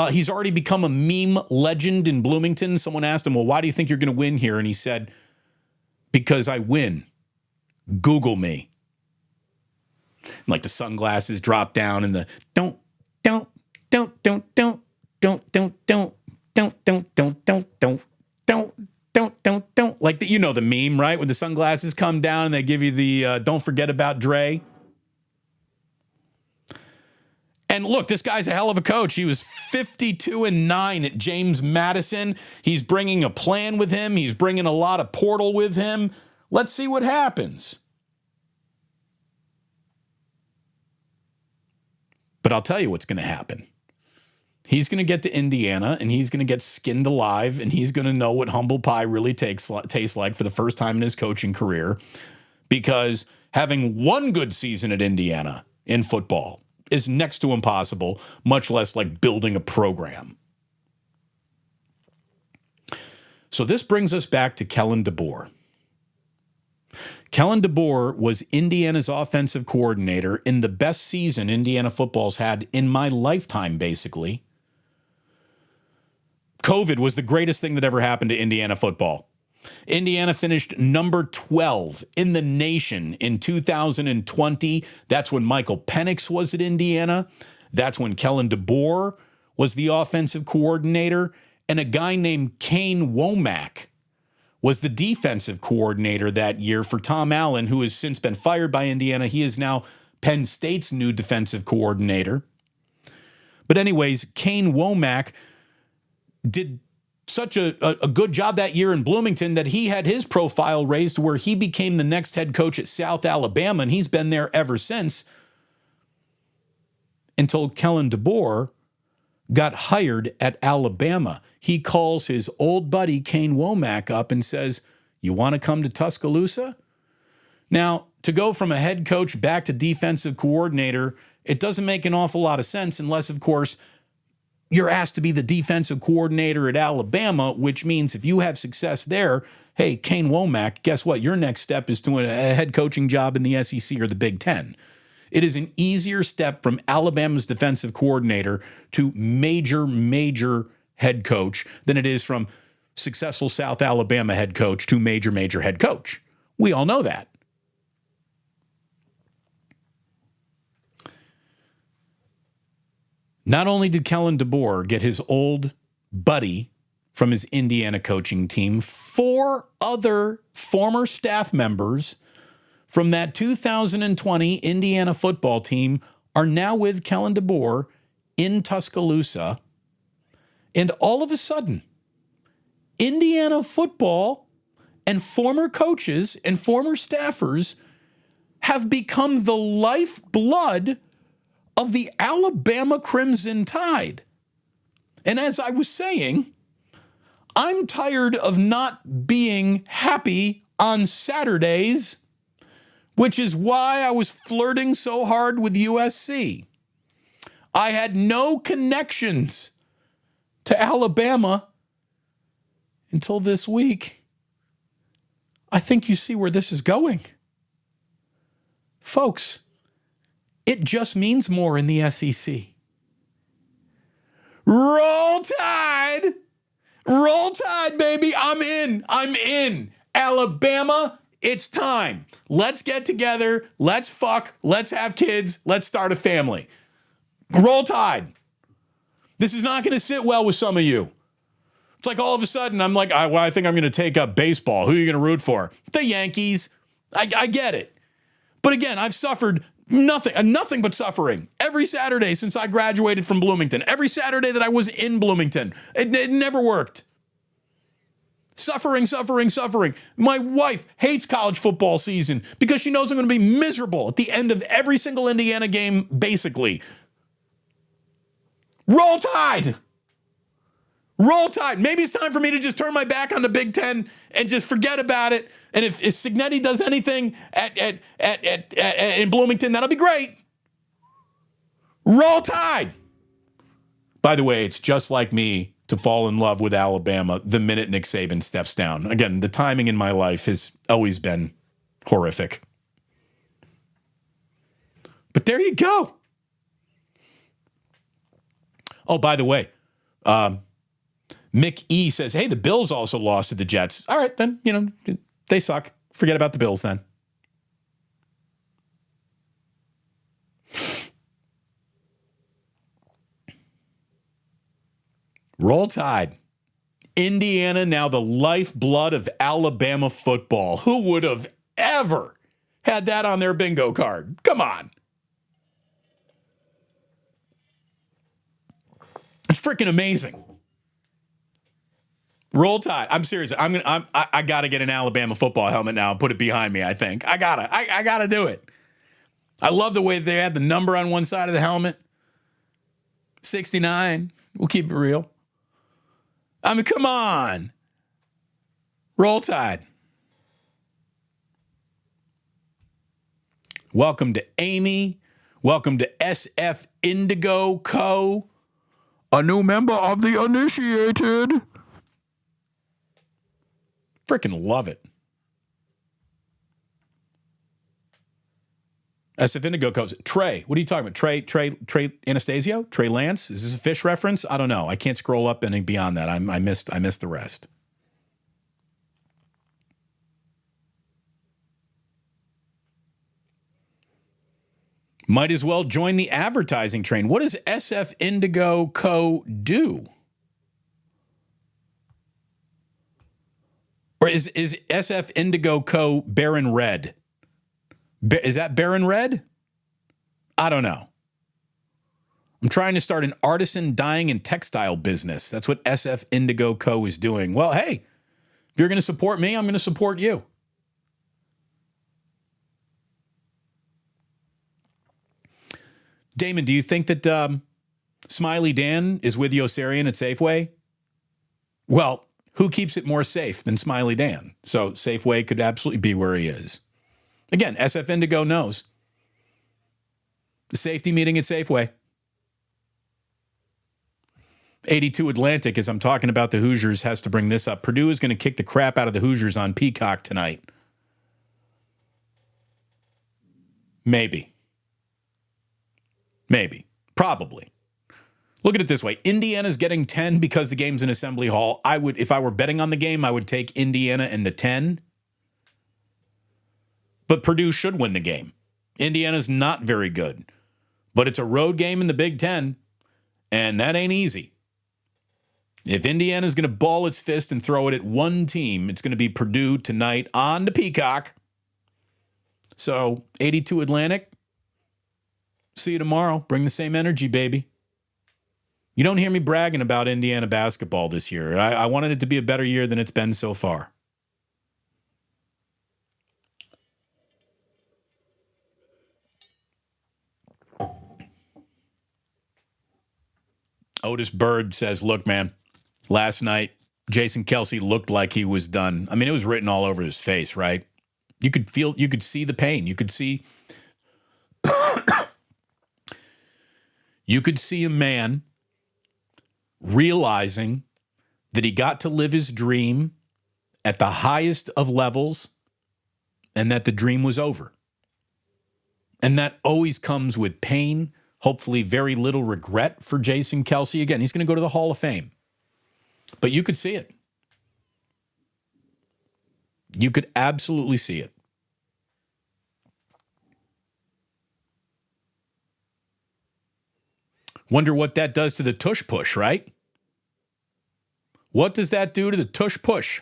He's already become a meme legend in Bloomington. Someone asked him, well, why do you think you're going to win here? And he said, because I win. Google me. Like the sunglasses drop down and the don't. Like the meme, right? When the sunglasses come down and they give you the don't forget about Dre. And look, this guy's a hell of a coach. He was 52-9 at James Madison. He's bringing a plan with him. He's bringing a lot of portal with him. Let's see what happens. But I'll tell you what's going to happen. He's going to get to Indiana, and he's going to get skinned alive, and he's going to know what humble pie really tastes like for the first time in his coaching career, because having one good season at Indiana in football is next to impossible, much less like building a program. So this brings us back to Kellen DeBoer. Kellen DeBoer was Indiana's offensive coordinator in the best season Indiana football's had in my lifetime, basically. COVID was the greatest thing that ever happened to Indiana football. Indiana finished number 12 in the nation in 2020. That's when Michael Penix was at Indiana. That's when Kellen DeBoer was the offensive coordinator. And a guy named Kane Womack was the defensive coordinator that year for Tom Allen, who has since been fired by Indiana. He is now Penn State's new defensive coordinator. But anyways, Kane Womack did such a good job that year in Bloomington that he had his profile raised where he became the next head coach at South Alabama, and he's been there ever since until Kellen DeBoer got hired at Alabama. He calls his old buddy Kane Womack up and says, you want to come to Tuscaloosa? Now, to go from a head coach back to defensive coordinator, it doesn't make an awful lot of sense unless, of course, you're asked to be the defensive coordinator at Alabama, which means if you have success there, hey, Kane Womack, guess what? Your next step is doing a head coaching job in the SEC or the Big Ten. It is an easier step from Alabama's defensive coordinator to major head coach than it is from successful South Alabama head coach to major head coach. We all know that. Not only did Kellen DeBoer get his old buddy from his Indiana coaching team, 4 other former staff members from that 2020 Indiana football team are now with Kellen DeBoer in Tuscaloosa. And all of a sudden, Indiana football and former coaches and former staffers have become the lifeblood of the Alabama Crimson Tide. And as I was saying, I'm tired of not being happy on Saturdays which is why I was flirting so hard with USC. I had no connections to Alabama until this week. I think you see where this is going. Folks, it just means more in the SEC. Roll Tide! Roll Tide, baby. I'm in. Alabama, it's time. Let's get together. Let's fuck. Let's have kids. Let's start a family. Roll Tide. This is not going to sit well with some of you. It's like all of a sudden I'm like, I think I'm going to take up baseball. Who are you going to root for? The Yankees. I get it. But again, I've suffered nothing but suffering every Saturday since I graduated from Bloomington. Every Saturday that I was in Bloomington. It never worked. Suffering. My wife hates college football season because she knows I'm going to be miserable at the end of every single Indiana game, basically. Roll Tide. Roll Tide. Maybe it's time for me to just turn my back on the Big Ten and just forget about it. And if Cignetti does anything in Bloomington, that'll be great. Roll Tide. By the way, it's just like me to fall in love with Alabama the minute Nick Saban steps down. Again, the timing in my life has always been horrific. But there you go. Oh, by the way, Mick E says, hey, the Bills also lost to the Jets. All right, then, they suck. Forget about the Bills then. Roll Tide. Indiana now the lifeblood of Alabama football. Who would have ever had that on their bingo card? Come on. It's freaking amazing. Roll Tide. I'm serious. I gotta get an Alabama football helmet now and put it behind me. I think I gotta do it. I love the way they had the number on one side of the helmet. 69. We'll keep it real. I mean, come on. Roll Tide. Welcome to Amy. Welcome to SF Indigo Co. A new member of the initiated. Freaking love it. SF Indigo Co. Trey, what are you talking about? Trey Anastasio? Trey Lance? Is this a fish reference? I don't know. I can't scroll up any beyond that. I missed the rest. Might as well join the advertising train. What does SF Indigo Co. do? Or is SF Indigo Co. Baron Red? Is that Baron Red? I don't know. I'm trying to start an artisan dyeing and textile business. That's what SF Indigo Co. is doing. Well, hey, if you're going to support me, I'm going to support you. Damon, do you think that Smiley Dan is with Yossarian at Safeway? Well, who keeps it more safe than Smiley Dan? So Safeway could absolutely be where he is. Again, SF Indigo knows. The safety meeting at Safeway. 82 Atlantic, as I'm talking about the Hoosiers, has to bring this up. Purdue is going to kick the crap out of the Hoosiers on Peacock tonight. Maybe. Probably. Look at it this way. Indiana's getting 10 because the game's in Assembly Hall. If I were betting on the game, I would take Indiana and the 10. But Purdue should win the game. Indiana's not very good. But it's a road game in the Big Ten, and that ain't easy. If Indiana's going to ball its fist and throw it at one team, it's going to be Purdue tonight on the Peacock. So, 82 Atlantic, see you tomorrow. Bring the same energy, baby. You don't hear me bragging about Indiana basketball this year. I wanted it to be a better year than it's been so far. Otis Bird says, look, man, last night, Jason Kelce looked like he was done. I mean, it was written all over his face, right? You could see the pain. You could see a man realizing that he got to live his dream at the highest of levels and that the dream was over. And that always comes with pain, hopefully very little regret for Jason Kelce. Again, he's going to go to the Hall of Fame. But you could see it. You could absolutely see it. Wonder what that does to the tush push, right? What does that do to the tush push?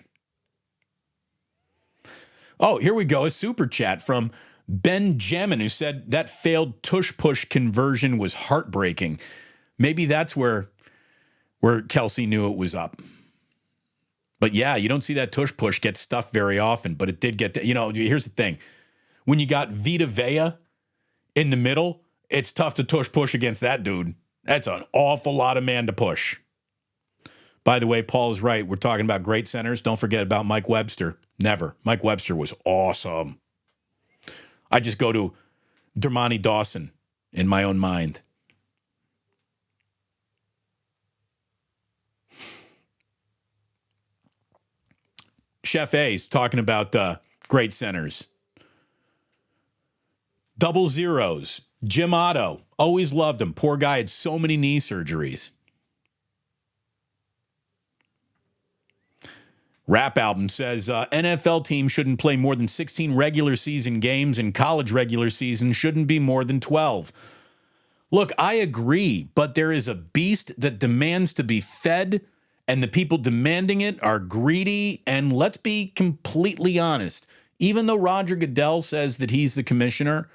Oh, here we go. A super chat from Benjamin, who said that failed tush push conversion was heartbreaking. Maybe that's where Kelce knew it was up. But yeah, you don't see that tush push get stuffed very often, but it did get, here's the thing. When you got Vita Vea in the middle, it's tough to tush push against that dude. That's an awful lot of man to push. By the way, Paul is right. We're talking about great centers. Don't forget about Mike Webster. Never. Mike Webster was awesome. I just go to Dermontti Dawson in my own mind. Chef A's talking about great centers. Double zeros. Jim Otto. Always loved him. Poor guy had so many knee surgeries. Rap Album says NFL teams shouldn't play more than 16 regular season games and college regular season shouldn't be more than 12. Look, I agree, but there is a beast that demands to be fed, and the people demanding it are greedy. And let's be completely honest. Even though Roger Goodell says that he's the commissioner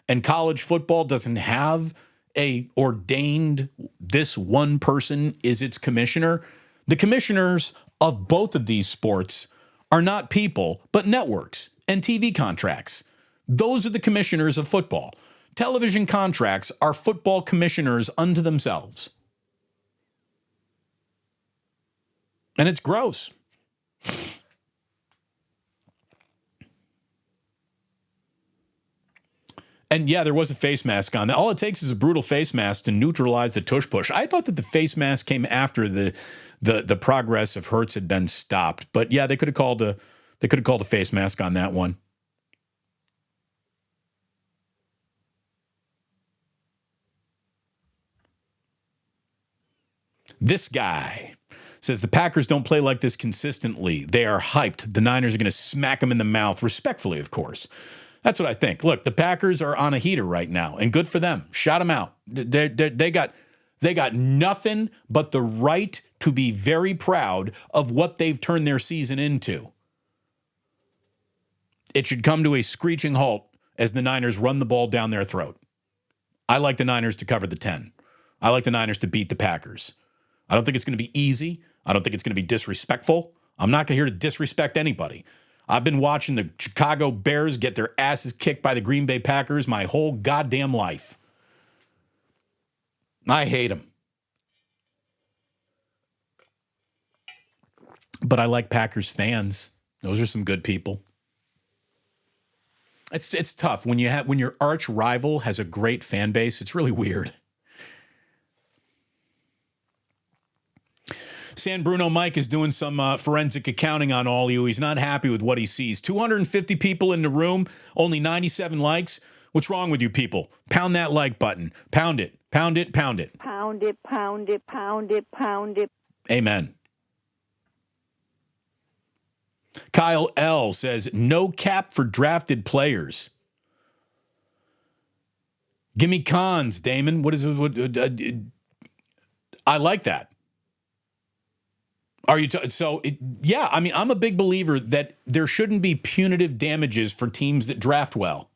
and college football doesn't have a ordained, this one person is its commissioner, the commissioners of both of these sports are not people, but networks and TV contracts. Those are the commissioners of football. Television contracts are football commissioners unto themselves. And it's gross. And yeah, there was a face mask on. All it takes is a brutal face mask to neutralize the tush push. I thought that the face mask came after the progress of Hurts had been stopped. But yeah, they could have called a face mask on that one. This guy says the Packers don't play like this consistently. They are hyped. The Niners are going to smack them in the mouth, respectfully, of course. That's what I think. Look, the Packers are on a heater right now, and good for them. Shout them out. They got nothing but the right to be very proud of what they've turned their season into. It should come to a screeching halt as the Niners run the ball down their throat. I like the Niners to cover the 10. I like the Niners to beat the Packers. I don't think it's going to be easy. I don't think it's going to be disrespectful. I'm not here to disrespect anybody. I've been watching the Chicago Bears get their asses kicked by the Green Bay Packers my whole goddamn life. I hate them. But I like Packers fans. Those are some good people. It's tough when your arch rival has a great fan base. It's really weird. San Bruno Mike is doing some forensic accounting on all you. He's not happy with what he sees. 250 people in the room, only 97 likes. What's wrong with you people? Pound that like button. Pound it. Pound it. Pound it. Pound it, pound it, pound it, pound it. Amen. Kyle L. says, no cap for drafted players. Give me cons, Damon. What is it? I like that. Are you yeah, I mean, I'm a big believer that there shouldn't be punitive damages for teams that draft well.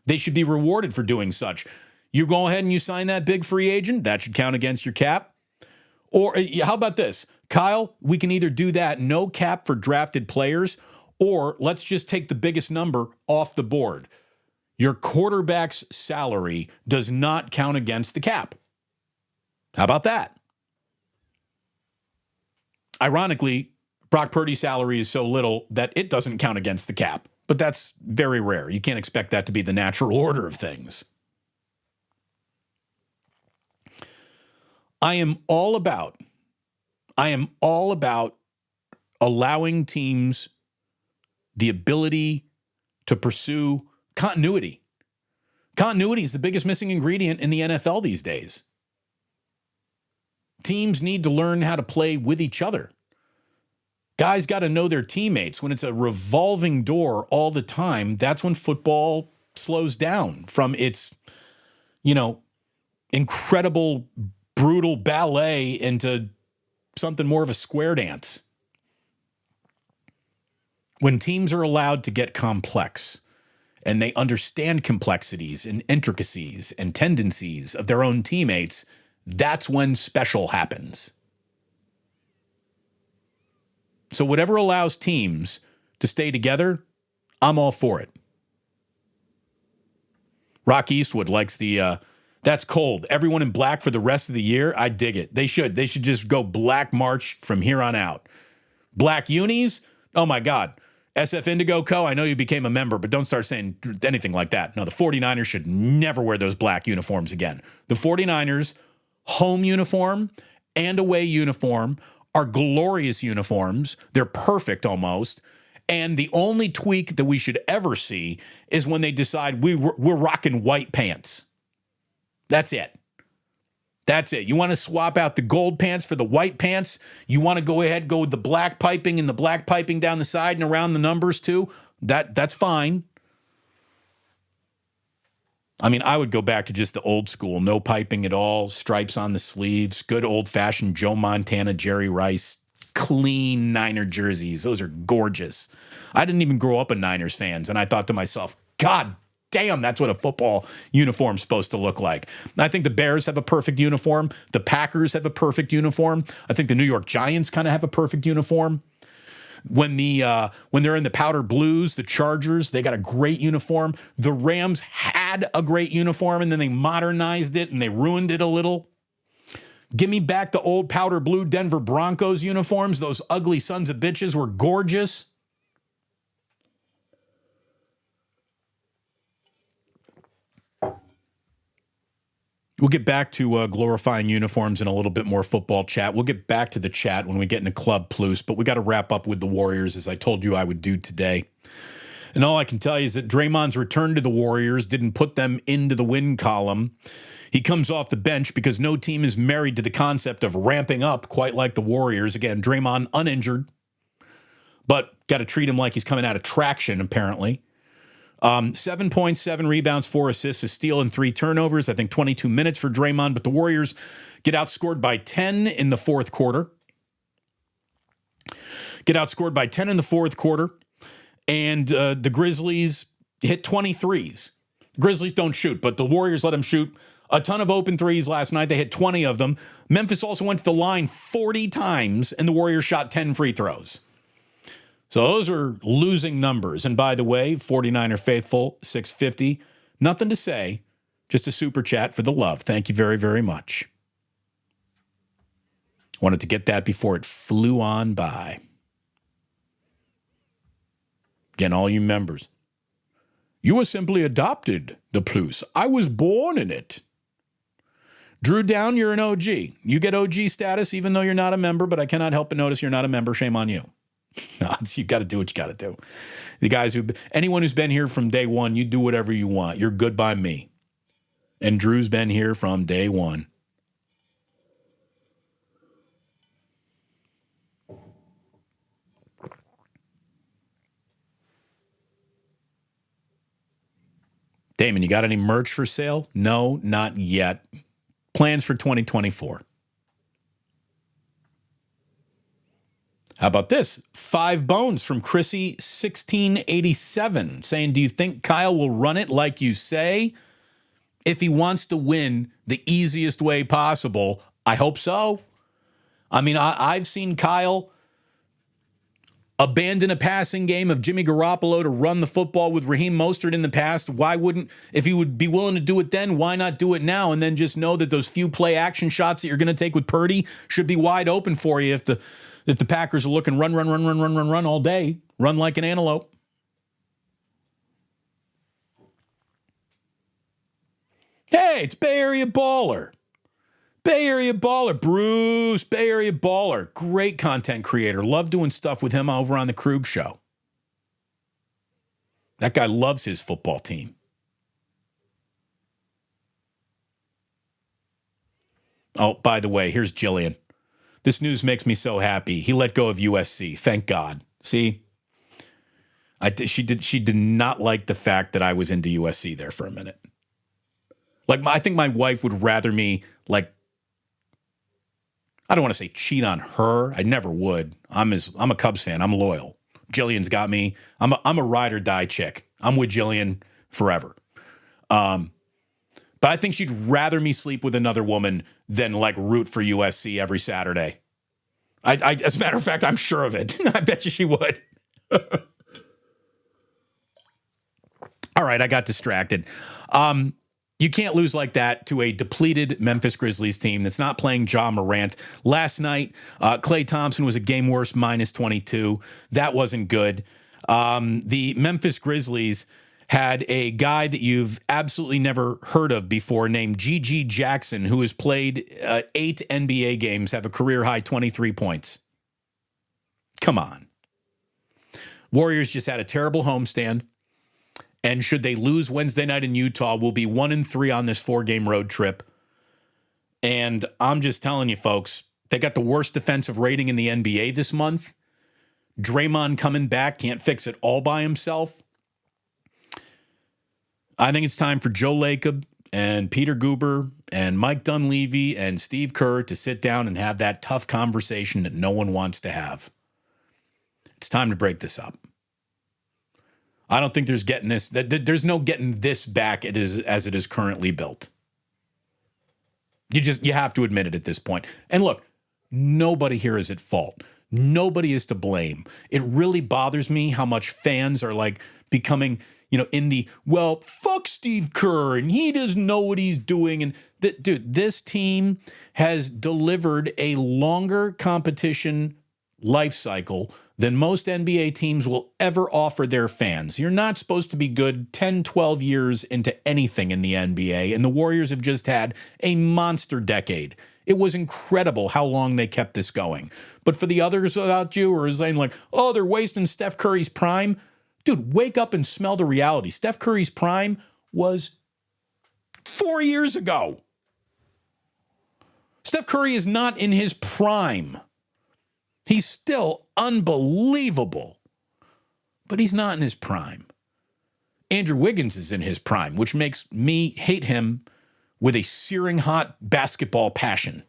They should be rewarded for doing such. You go ahead and you sign that big free agent, that should count against your cap. Or how about this? Kyle, we can either do that, no cap for drafted players, or let's just take the biggest number off the board. Your quarterback's salary does not count against the cap. How about that? Ironically, Brock Purdy's salary is so little that it doesn't count against the cap. but that's very rare. You can't expect that to be the natural order of things. I am all about allowing teams the ability to pursue continuity. Continuity is the biggest missing ingredient in the NFL these days. Teams need to learn how to play with each other. Guys got to know their teammates. When it's a revolving door all the time, that's when football slows down from its, incredible, brutal ballet into something more of a square dance. When teams are allowed to get complex and they understand complexities and intricacies and tendencies of their own teammates, that's when special happens. So whatever allows teams to stay together, I'm all for it. Rock Eastwood likes the, that's cold. Everyone in black for the rest of the year. I dig it. They should just go black March from here on out. Black unis. Oh my God. SF Indigo Co. I know you became a member, but don't start saying anything like that. No, the 49ers should never wear those black uniforms again. The 49ers home uniform and away uniform are glorious uniforms. They're perfect almost. And the only tweak that we should ever see is when they decide we're rocking white pants. That's it. That's it. You want to swap out the gold pants for the white pants? You want to go with the black piping and the black piping down the side and around the numbers too? That's fine. I mean, I would go back to just the old school, no piping at all, stripes on the sleeves, good old-fashioned Joe Montana, Jerry Rice, clean Niner jerseys. Those are gorgeous. I didn't even grow up a Niners fans, and I thought to myself, God damn, that's what a football uniform's supposed to look like. I think the Bears have a perfect uniform. The Packers have a perfect uniform. I think the New York Giants kind of have a perfect uniform. When they're in the powder blues, the Chargers, they got a great uniform. The Rams had a great uniform, and then they modernized it, and they ruined it a little. Give me back the old powder blue Denver Broncos uniforms. Those ugly sons of bitches were gorgeous. We'll get back to glorifying uniforms and a little bit more football chat. We'll get back to the chat when we get into Club Plus, but we got to wrap up with the Warriors, as I told you I would do today. And all I can tell you is that Draymond's return to the Warriors didn't put them into the win column. He comes off the bench because no team is married to the concept of ramping up quite like the Warriors. Again, Draymond uninjured, but got to treat him like he's coming out of traction, apparently. 7 points, 7 rebounds, 4 assists, a steal, and 3 turnovers. I think 22 minutes for Draymond, but the Warriors get outscored by 10 in the fourth quarter. And the Grizzlies hit 23s. Grizzlies don't shoot, but the Warriors let them shoot a ton of open threes last night. They hit 20 of them. Memphis also went to the line 40 times, and the Warriors shot 10 free throws. So those are losing numbers. And by the way, 49er faithful, 650. Nothing to say, just a super chat for the love. Thank you very, very much. Wanted to get that before it flew on by. Again, all you members, you were simply adopted the plus. I was born in it. Drew Down, you're an OG. You get OG status even though you're not a member, but I cannot help but notice you're not a member. Shame on you. No, you got to do what you got to do. The guys anyone who's been here from day one, you do whatever you want. You're good by me. And Drew's been here from day one. Damon, you got any merch for sale? No, not yet. Plans for 2024. How about this? 5 bones from Chrissy 1687 saying, do you think Kyle will run it like you say? If he wants to win the easiest way possible, I hope so. I mean, I've seen Kyle abandon a passing game of Jimmy Garoppolo to run the football with Raheem Mostert in the past. Why wouldn't, if he would be willing to do it then, why not do it now? And then just know that those few play action shots that you're going to take with Purdy should be wide open for you if the Packers are looking run all day, run like an antelope. Hey, it's Bay Area Baller. Bay Area Baller. Bruce, Bay Area Baller. Great content creator. Love doing stuff with him over on the Krug Show. That guy loves his football team. Oh, by the way, here's Jillian. This news makes me so happy. He let go of USC. Thank God. See? She did not like the fact that I was into USC there for a minute. Like, I think my wife would rather me, like, I don't want to say cheat on her. I never would. I'm a Cubs fan. I'm loyal. Jillian's got me. I'm a ride or die chick. I'm with Jillian forever. But I think she'd rather me sleep with another woman than like root for USC every Saturday. I as a matter of fact, I'm sure of it. I bet you she would. All right, I got distracted. You can't lose like that to a depleted Memphis Grizzlies team that's not playing Ja Morant. Last night, Klay Thompson was a game worst, minus 22. That wasn't good. The Memphis Grizzlies had a guy that you've absolutely never heard of before named G.G. Jackson, who has played 8 NBA games, have a career-high 23 points. Come on. Warriors just had a terrible homestand. And should they lose Wednesday night in Utah, we'll be 1-3 on this 4-game road trip. And I'm just telling you, folks, they got the worst defensive rating in the NBA this month. Draymond coming back can't fix it all by himself. I think it's time for Joe Lacob and Peter Guber and Mike Dunleavy and Steve Kerr to sit down and have that tough conversation that no one wants to have. It's time to break this up. I don't think there's there's no getting this back as it is currently built. You have to admit it at this point. And look, nobody here is at fault. Nobody is to blame. It really bothers me how much fans are like becoming, in the, well, fuck Steve Kerr and he doesn't know what he's doing. And dude, this team has delivered a longer competition life cycle than most NBA teams will ever offer their fans. You're not supposed to be good 10, 12 years into anything in the NBA, and the Warriors have just had a monster decade. It was incredible how long they kept this going. But for the others about you who are saying like, oh, they're wasting Steph Curry's prime, dude, wake up and smell the reality. Steph Curry's prime was 4 years ago. Steph Curry is not in his prime. He's still unbelievable, but he's not in his prime. Andrew Wiggins is in his prime, which makes me hate him with a searing hot basketball passion.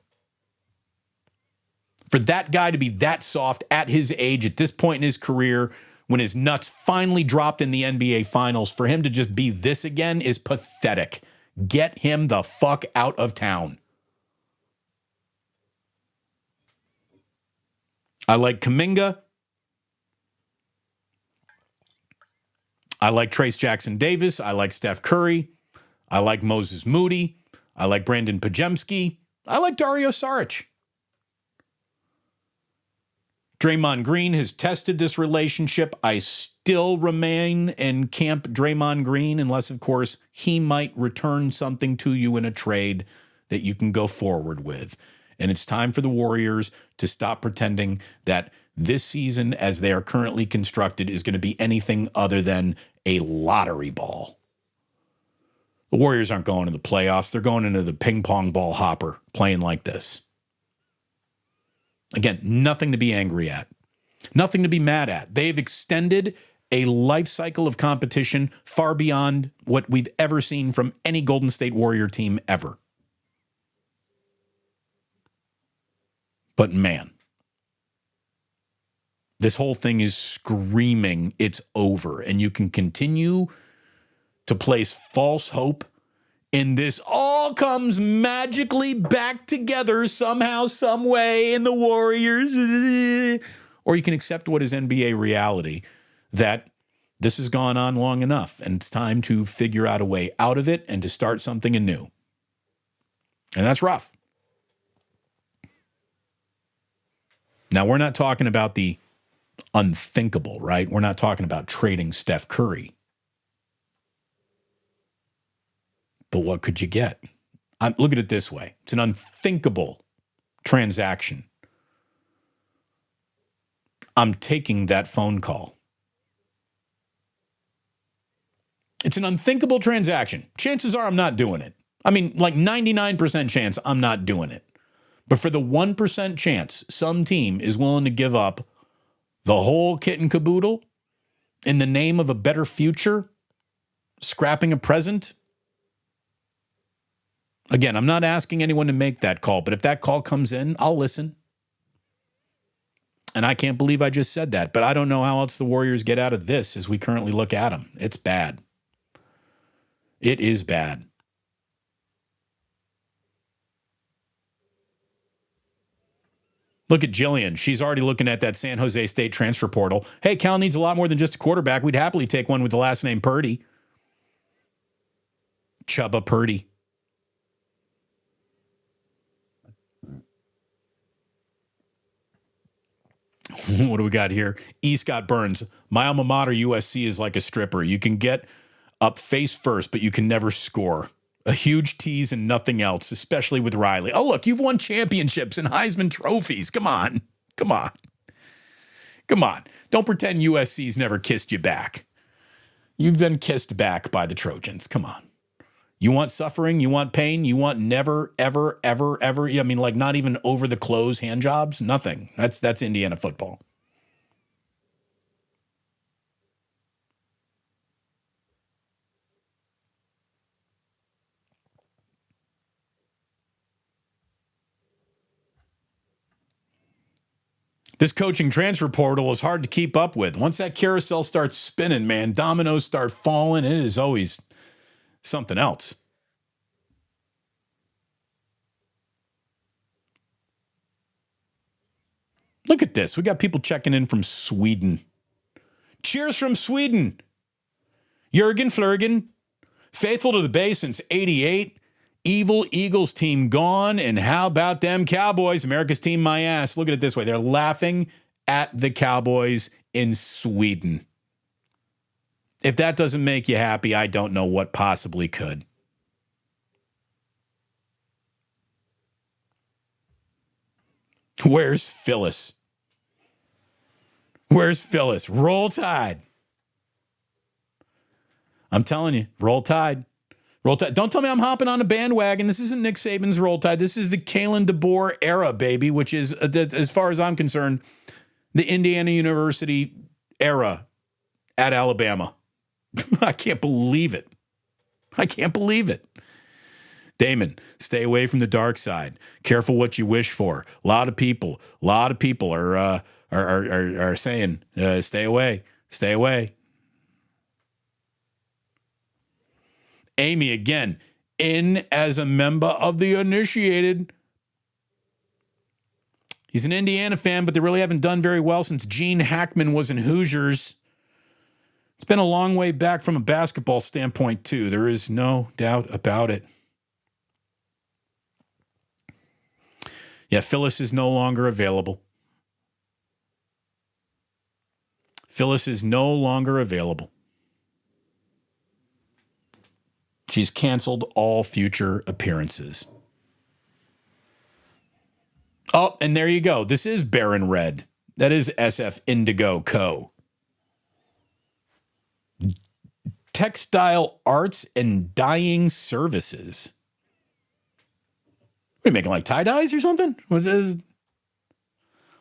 For that guy to be that soft at his age, at this point in his career, when his nuts finally dropped in the NBA Finals, for him to just be this again is pathetic. Get him the fuck out of town. I like Kuminga. I like Trace Jackson Davis. I like Steph Curry. I like Moses Moody. I like Brandon Pajemski. I like Dario Saric. Draymond Green has tested this relationship. I still remain in camp Draymond Green, unless, of course, he might return something to you in a trade that you can go forward with. And it's time for the Warriors to stop pretending that this season, as they are currently constructed, is going to be anything other than a lottery ball. The Warriors aren't going to the playoffs. They're going into the ping pong ball hopper playing like this. Again, nothing to be angry at. Nothing to be mad at. They've extended a life cycle of competition far beyond what we've ever seen from any Golden State Warrior team ever. But man, this whole thing is screaming it's over. And you can continue to place false hope in this all comes magically back together somehow, some way in the Warriors. Or you can accept what is NBA reality, that this has gone on long enough and it's time to figure out a way out of it and to start something anew. And that's rough. Now, we're not talking about the unthinkable, right? We're not talking about trading Steph Curry. But what could you get? Look at it this way. It's an unthinkable transaction. I'm taking that phone call. It's an unthinkable transaction. Chances are I'm not doing it. I mean, like 99% chance I'm not doing it. But for the 1% chance some team is willing to give up the whole kit and caboodle in the name of a better future, scrapping a present. Again, I'm not asking anyone to make that call, but if that call comes in, I'll listen. And I can't believe I just said that, but I don't know how else the Warriors get out of this as we currently look at them. It's bad. It is bad. Look at Jillian. She's already looking at that San Jose State transfer portal. Hey, Cal needs a lot more than just a quarterback. We'd happily take one with the last name Purdy. Chubba Purdy. What do we got here? E. Scott Burns. My alma mater, USC, is like a stripper. You can get up face first, but you can never score. A huge tease and nothing else, especially with Riley. Oh, look, you've won championships and Heisman trophies. Come on. Come on. Come on. Don't pretend USC's never kissed you back. You've been kissed back by the Trojans. Come on. You want suffering? You want pain? You want never, ever, ever, ever? I mean, like not even over the clothes hand jobs? Nothing. That's Indiana football. This coaching transfer portal is hard to keep up with. Once that carousel starts spinning, man, dominoes start falling. It is always something else. Look at this. We got people checking in from Sweden. Cheers from Sweden. Jürgen Flurgen. Faithful to the Bay since 88. Evil Eagles team gone. And how about them Cowboys? America's team, my ass. Look at it this way. They're laughing at the Cowboys in Sweden. If that doesn't make you happy, I don't know what possibly could. Where's Phyllis? Where's Phyllis? Roll Tide. I'm telling you, roll Tide. Roll Tide. Don't tell me I'm hopping on a bandwagon. This isn't Nick Saban's Roll Tide. This is the Kalen DeBoer era, baby, which is, as far as I'm concerned, the Indiana University era at Alabama. I can't believe it. I can't believe it. Damon, stay away from the dark side. Careful what you wish for. A lot of people are saying, stay away, stay away. Amy, again, in as a member of the initiated. He's an Indiana fan, but they really haven't done very well since Gene Hackman was in Hoosiers. It's been a long way back from a basketball standpoint, too. There is no doubt about it. Yeah, Phyllis is no longer available. Phyllis is no longer available. She's canceled all future appearances. Oh, and there you go. This is Baron Red. That is SF Indigo Co. Textile Arts and Dyeing Services. Are you making like tie-dyes or something?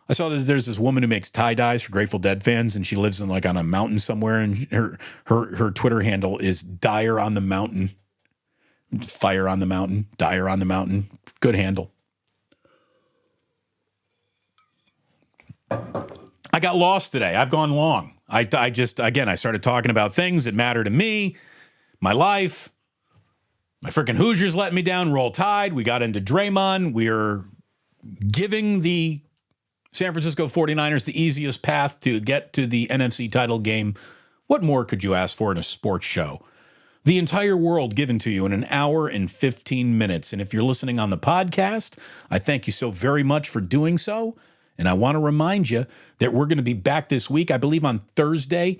I saw that there's this woman who makes tie-dyes for Grateful Dead fans, and she lives in like on a mountain somewhere, and her Twitter handle is Dyer on the Mountain. Fire on the Mountain, Dyer on the Mountain. Good handle. I got lost today. I've gone long. I started talking about things that matter to me, my life. My freaking Hoosiers let me down. Roll Tide. We got into Draymond. We're giving the San Francisco 49ers the easiest path to get to the NFC title game. What more could you ask for in a sports show? The entire world given to you in an hour and 15 minutes. And if you're listening on the podcast, I thank you so very much for doing so. And I want to remind you that we're going to be back this week, I believe on Thursday,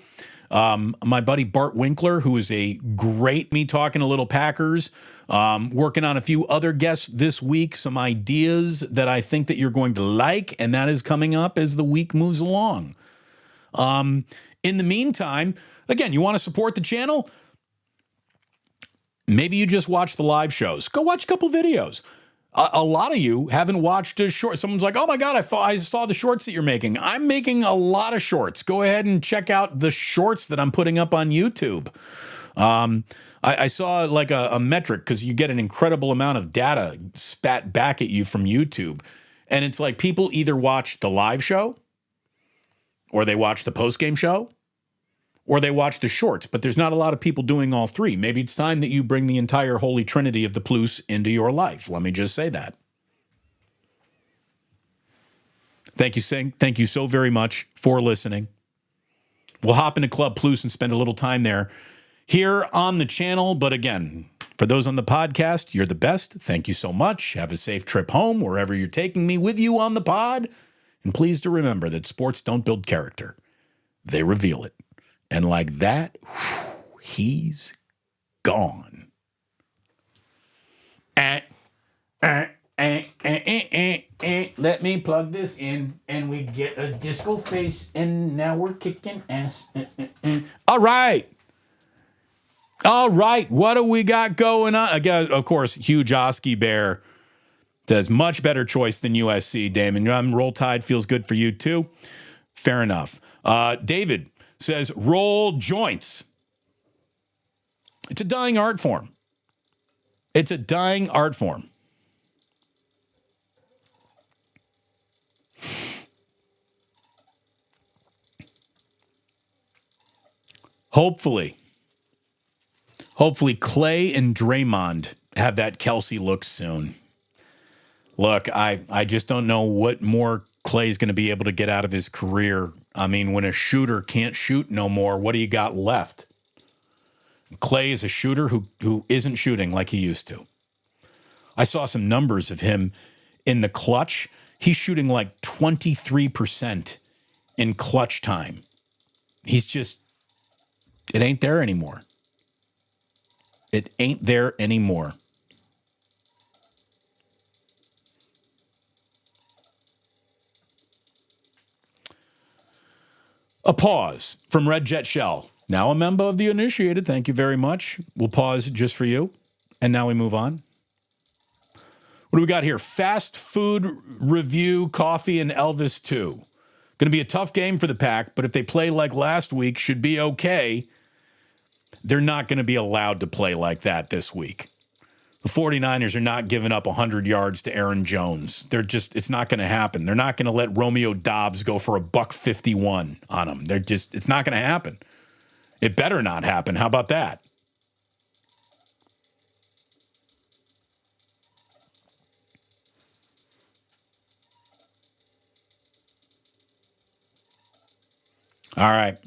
My buddy Bart Winkler, who is a great me talking a little Packers, working on a few other guests this week, some ideas that I think that you're going to like, and that is coming up as the week moves along. In the meantime, again, you want to support the channel? Maybe you just watch the live shows. Go watch a couple videos. A lot of you haven't watched a short. Someone's like, oh my God, I saw the shorts that you're making. I'm making a lot of shorts. Go ahead and check out the shorts that I'm putting up on YouTube. I saw like a metric because you get an incredible amount of data spat back at you from YouTube. And it's like people either watch the live show or they watch the post-game show or they watch the shorts, but there's not a lot of people doing all three. Maybe it's time that you bring the entire holy trinity of the Plus into your life. Let me just say that. Thank you, Singh. Thank you so very much for listening. We'll hop into Club Plus and spend a little time there here on the channel. But again, for those on the podcast, you're the best. Thank you so much. Have a safe trip home wherever you're taking me with you on the pod. And please to remember that sports don't build character. They reveal it. And like that, he's gone. Let me plug this in, and we get a disco face, and now we're kicking ass. All right. What do we got going on? Again, of course, huge Oski Bear says much better choice than USC, Damon. Roll Tide feels good for you too. Fair enough. David says roll joints. It's a dying art form. It's a dying art form. Hopefully Clay and Draymond have that Kelce look soon. Look, I just don't know what more Clay's going to be able to get out of his career. I mean, when a shooter can't shoot no more, what do you got left? Clay is a shooter who isn't shooting like he used to. I saw some numbers of him in the clutch. He's shooting like 23% in clutch time. He's just, it ain't there anymore. It ain't there anymore. A pause from Red Jet Shell. Now a member of the initiated. Thank you very much. We'll pause just for you. And now we move on. What do we got here? Fast food review, coffee, and Elvis 2. Going to be a tough game for the Pack, but if they play like last week, should be okay. They're not going to be allowed to play like that this week. The 49ers are not giving up 100 yards to Aaron Jones. It's not going to happen. They're not going to let Romeo Doubs go for $151 on them. It's not going to happen. It better not happen. How about that? All right.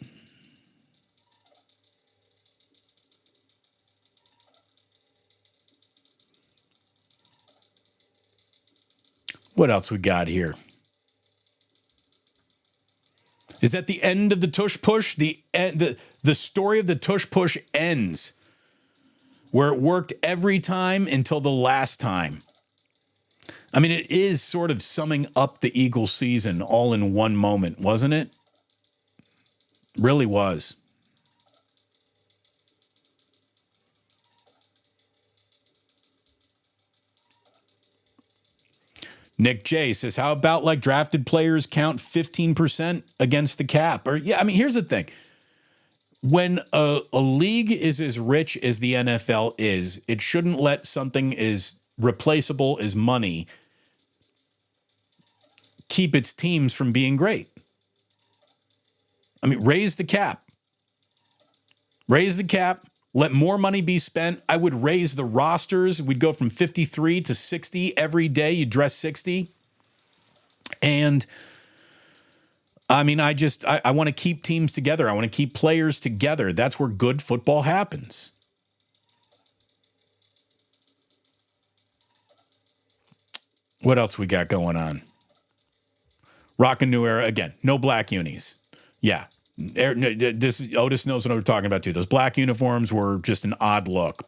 What else we got here? Is that the end of the tush push? The story of the tush push ends where it worked every time until the last time. I mean, it is sort of summing up the Eagles season all in one moment, wasn't it? Really was. Nick J says, how about like drafted players count 15% against the cap? Or yeah, I mean, here's the thing. When a league is as rich as the NFL is, it shouldn't let something as replaceable as money keep its teams from being great. I mean, raise the cap. Raise the cap. Let more money be spent. I would raise the rosters. We'd go from 53 to 60 every day. You dress 60. And I mean, I want to keep teams together. I want to keep players together. That's where good football happens. What else we got going on? Rockin' New Era again. No black unis. Yeah. This Otis knows what I'm talking about too. Those black uniforms were just an odd look.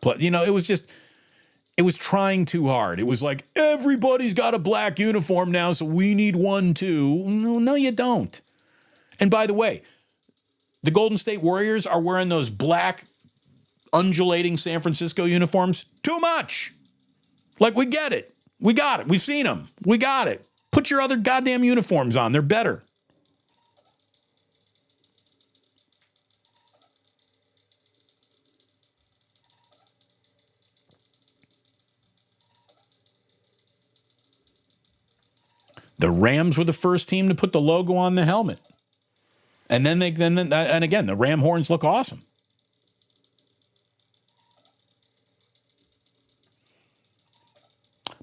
It was trying too hard. It was like, everybody's got a black uniform now, so we need one too. No, you don't. And by the way, the Golden State Warriors are wearing those black undulating San Francisco uniforms. Too much. Like, we get it. We got it. We've seen them. We got it. Put your other goddamn uniforms on. They're better. The Rams were the first team to put the logo on the helmet. And then and again, the Ram horns look awesome.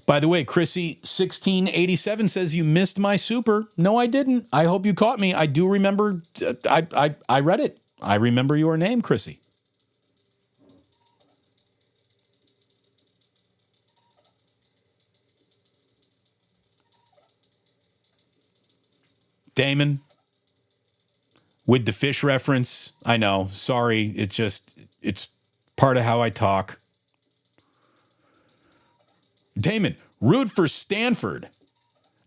By the way, Chrissy 1687 says you missed my super. No, I didn't. I hope you caught me. I do remember. I read it. I remember your name, Chrissy. Damon, with the fish reference, I know. Sorry, it's part of how I talk. Damon, root for Stanford.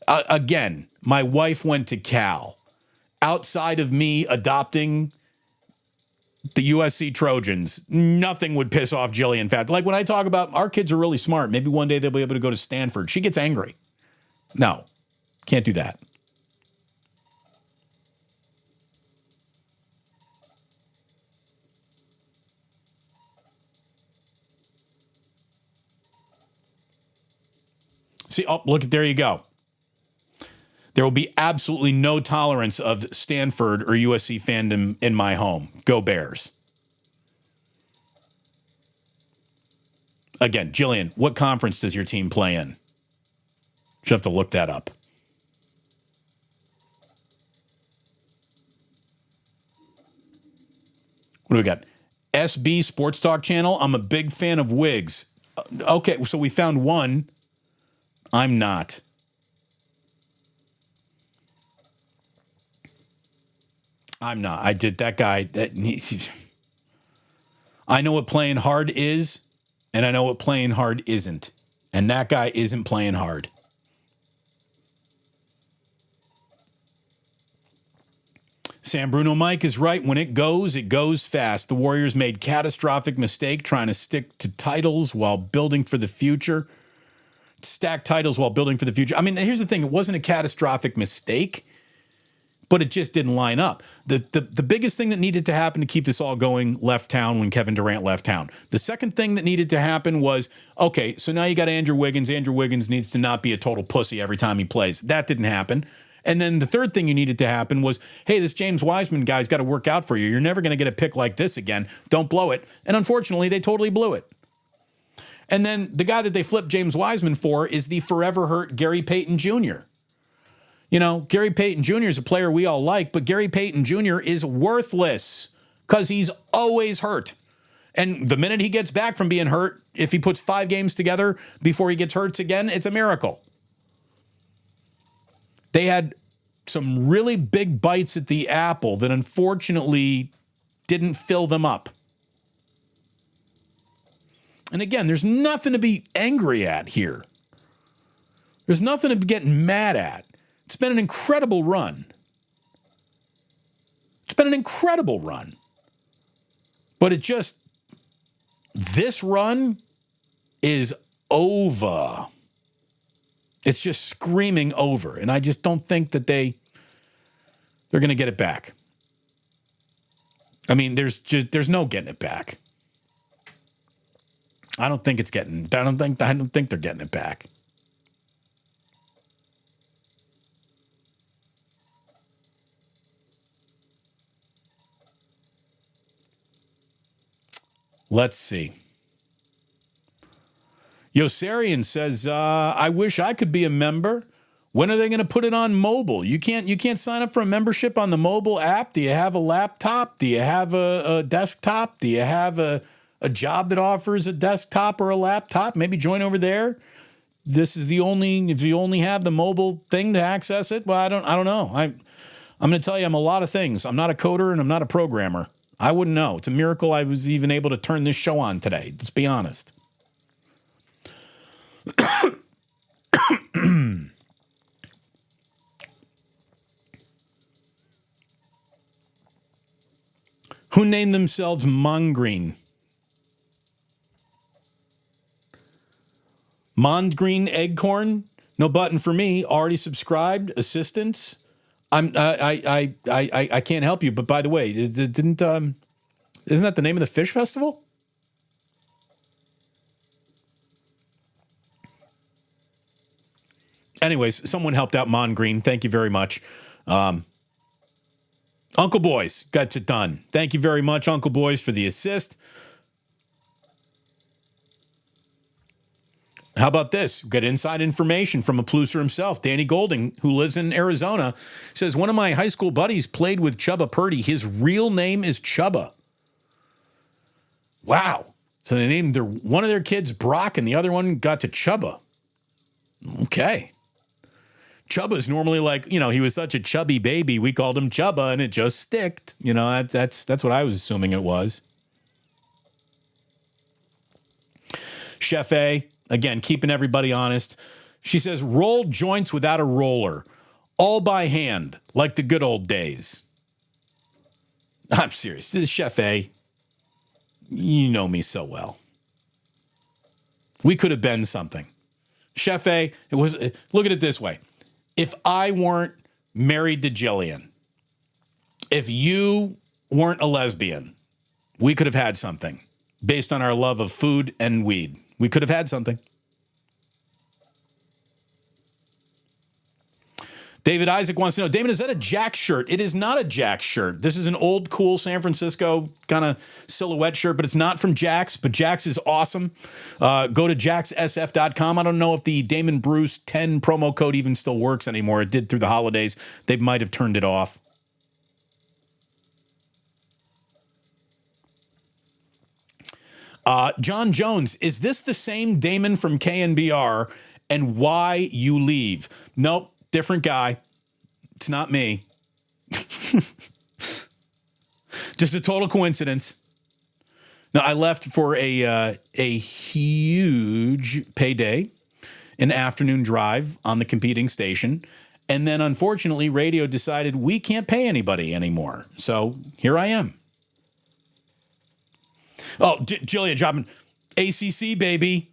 Again, my wife went to Cal. Outside of me adopting the USC Trojans, nothing would piss off Jillian Fat. Like when I talk about our kids are really smart, maybe one day they'll be able to go to Stanford. She gets angry. No, can't do that. See, oh, look, there you go. There will be absolutely no tolerance of Stanford or USC fandom in my home. Go Bears. Again, Jillian, what conference does your team play in? She'll have to look that up. What do we got? SB Sports Talk Channel. I'm a big fan of wigs. Okay, so we found one. I'm not. I did that guy. I know what playing hard is, and I know what playing hard isn't. And that guy isn't playing hard. San Bruno Mike is right. When it goes fast. The Warriors made catastrophic mistake trying to stick to titles while building for the future. Stack titles while building for the future. I mean, here's the thing. It wasn't a catastrophic mistake, but it just didn't line up. The biggest thing that needed to happen to keep this all going left town when Kevin Durant left town. The second thing that needed to happen was, okay, so now you got Andrew Wiggins. Andrew Wiggins needs to not be a total pussy every time he plays. That didn't happen. And then the third thing you needed to happen was, hey, this James Wiseman guy's got to work out for you. You're never going to get a pick like this again. Don't blow it. And unfortunately, they totally blew it. And then the guy that they flipped James Wiseman for is the forever hurt Gary Payton Jr. You know, Gary Payton Jr. is a player we all like, but Gary Payton Jr. is worthless because he's always hurt. And the minute he gets back from being hurt, if he puts 5 games together before he gets hurt again, it's a miracle. They had some really big bites at the apple that unfortunately didn't fill them up. And again, there's nothing to be angry at here. There's nothing to be getting mad at. It's been an incredible run. It's been an incredible run. But this run is over. It's just screaming over. And I just don't think that they're going to get it back. I mean, there's no getting it back. I don't think they're getting it back. Let's see. Yosarian says, I wish I could be a member. When are they going to put it on mobile? You can't sign up for a membership on the mobile app. Do you have a laptop? Do you have a desktop? Do you have a job that offers a desktop or a laptop? Maybe join over there. If you only have the mobile thing to access it, well, I don't know. I'm going to tell you I'm a lot of things. I'm not a coder and I'm not a programmer. I wouldn't know. It's a miracle I was even able to turn this show on today. Let's be honest. Who named themselves Mongreen? Mondgreen Eggcorn? No button for me. Already subscribed. Assistance. I can't help you. But by the way, isn't that the name of the fish festival? Anyways, someone helped out Mongreen. Thank you very much. Uncle Boys got it done. Thank you very much, Uncle Boys, for the assist. How about this? We've got inside information from a Plusser himself, Danny Golding, who lives in Arizona, says, one of my high school buddies played with Chubba Purdy. His real name is Chubba. Wow. So they named one of their kids Brock and the other one got to Chubba. Okay. Chubba's normally like, he was such a chubby baby. We called him Chubba and it just sticked. That's what I was assuming it was. Chef A, again, keeping everybody honest. She says, rolled joints without a roller, all by hand, like the good old days. I'm serious. This is Chef A. You know me so well. We could have been something. Chef A, look at it this way. If I weren't married to Jillian, if you weren't a lesbian, we could have had something based on our love of food and weed. We could have had something. David Isaac wants to know, Damon, is that a Jack shirt? It is not a Jack shirt. This is an old, cool San Francisco kind of silhouette shirt, but it's not from Jack's, but Jack's is awesome. Go to jackssf.com. I don't know if the Damon Bruce 10 promo code even still works anymore. It did through the holidays. They might have turned it off. John Jones, is this the same Damon from KNBR and why you leave? Nope. Different guy. It's not me. Just a total coincidence. Now, I left for a huge payday, an afternoon drive on the competing station. And then, unfortunately, radio decided we can't pay anybody anymore. So here I am. Oh, Jillian dropping ACC, baby.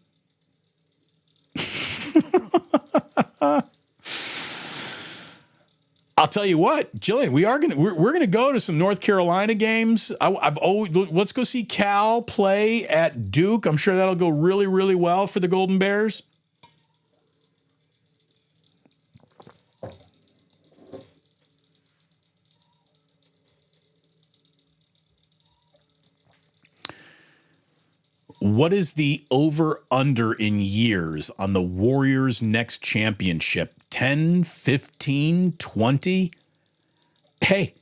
I'll tell you what, Jillian, we're gonna go to some North Carolina games. Let's go see Cal play at Duke. I'm sure that'll go really, really well for the Golden Bears. What is the over-under in years on the Warriors' next championship? 10, 15, 20? Hey,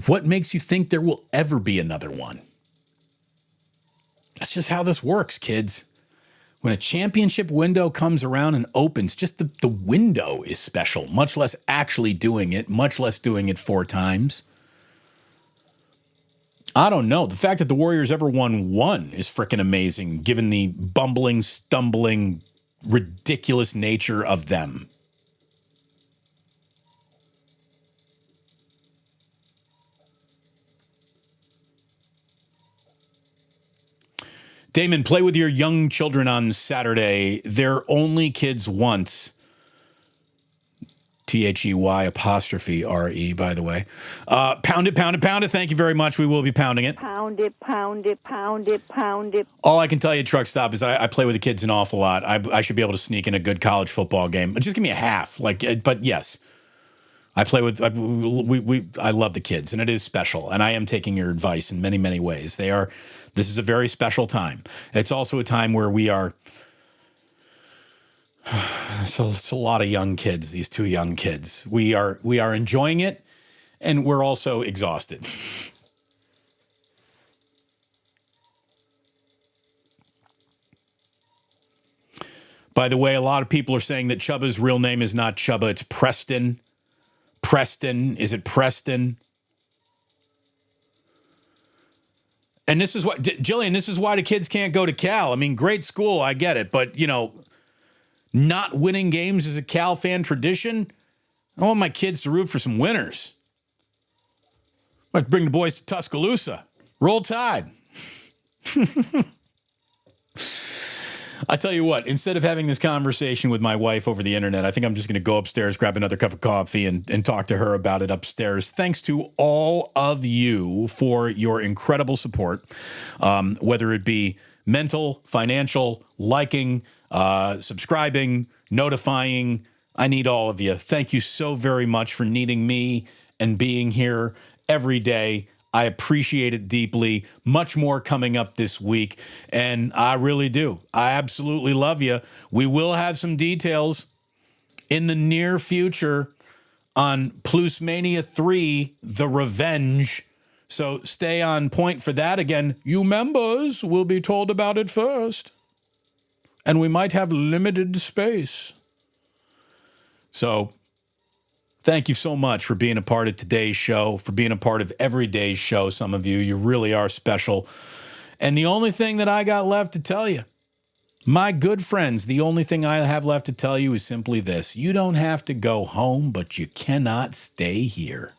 what makes you think there will ever be another one? That's just how this works, kids. When a championship window comes around and opens, just the window is special, much less actually doing it, much less doing it 4 times. I don't know. The fact that the Warriors ever won one is freaking amazing, given the bumbling, stumbling, ridiculous nature of them. Damon, play with your young children on Saturday. They're only kids once. THEY''RE, by the way. Pound it, pound it, pound it. Thank you very much. We will be pounding it. Pound it, pound it, pound it, pound it. All I can tell you, Truck Stop, is I play with the kids an awful lot. I should be able to sneak in a good college football game. Just give me a half. But yes, I play with. I love the kids, and it is special. And I am taking your advice in many, many ways. This is a very special time. It's also a time where we are. So it's a lot of young kids, these 2 young kids. We are enjoying it, and we're also exhausted. By the way, a lot of people are saying that Chubba's real name is not Chubba, it's Preston. Preston. Is it Preston? And this is what, Jillian, this is why the kids can't go to Cal. I mean, great school, I get it. But, you know, not winning games is a Cal fan tradition. I want my kids to root for some winners. Let's bring the boys to Tuscaloosa. Roll Tide. I tell you what, instead of having this conversation with my wife over the internet, I think I'm just going to go upstairs, grab another cup of coffee, and talk to her about it upstairs. Thanks to all of you for your incredible support, whether it be mental, financial, liking, subscribing, notifying. I need all of you. Thank you so very much for needing me and being here every day. I appreciate it deeply. Much more coming up this week, and I really do. I absolutely love you. We will have some details in the near future on Plusmania 3, The Revenge. So stay on point for that. Again, you members will be told about it first, and we might have limited space. So thank you so much for being a part of today's show, for being a part of every day's show. Some of you, you really are special. And the only thing that I got left to tell you, my good friends, the only thing I have left to tell you is simply this. You don't have to go home, but you cannot stay here.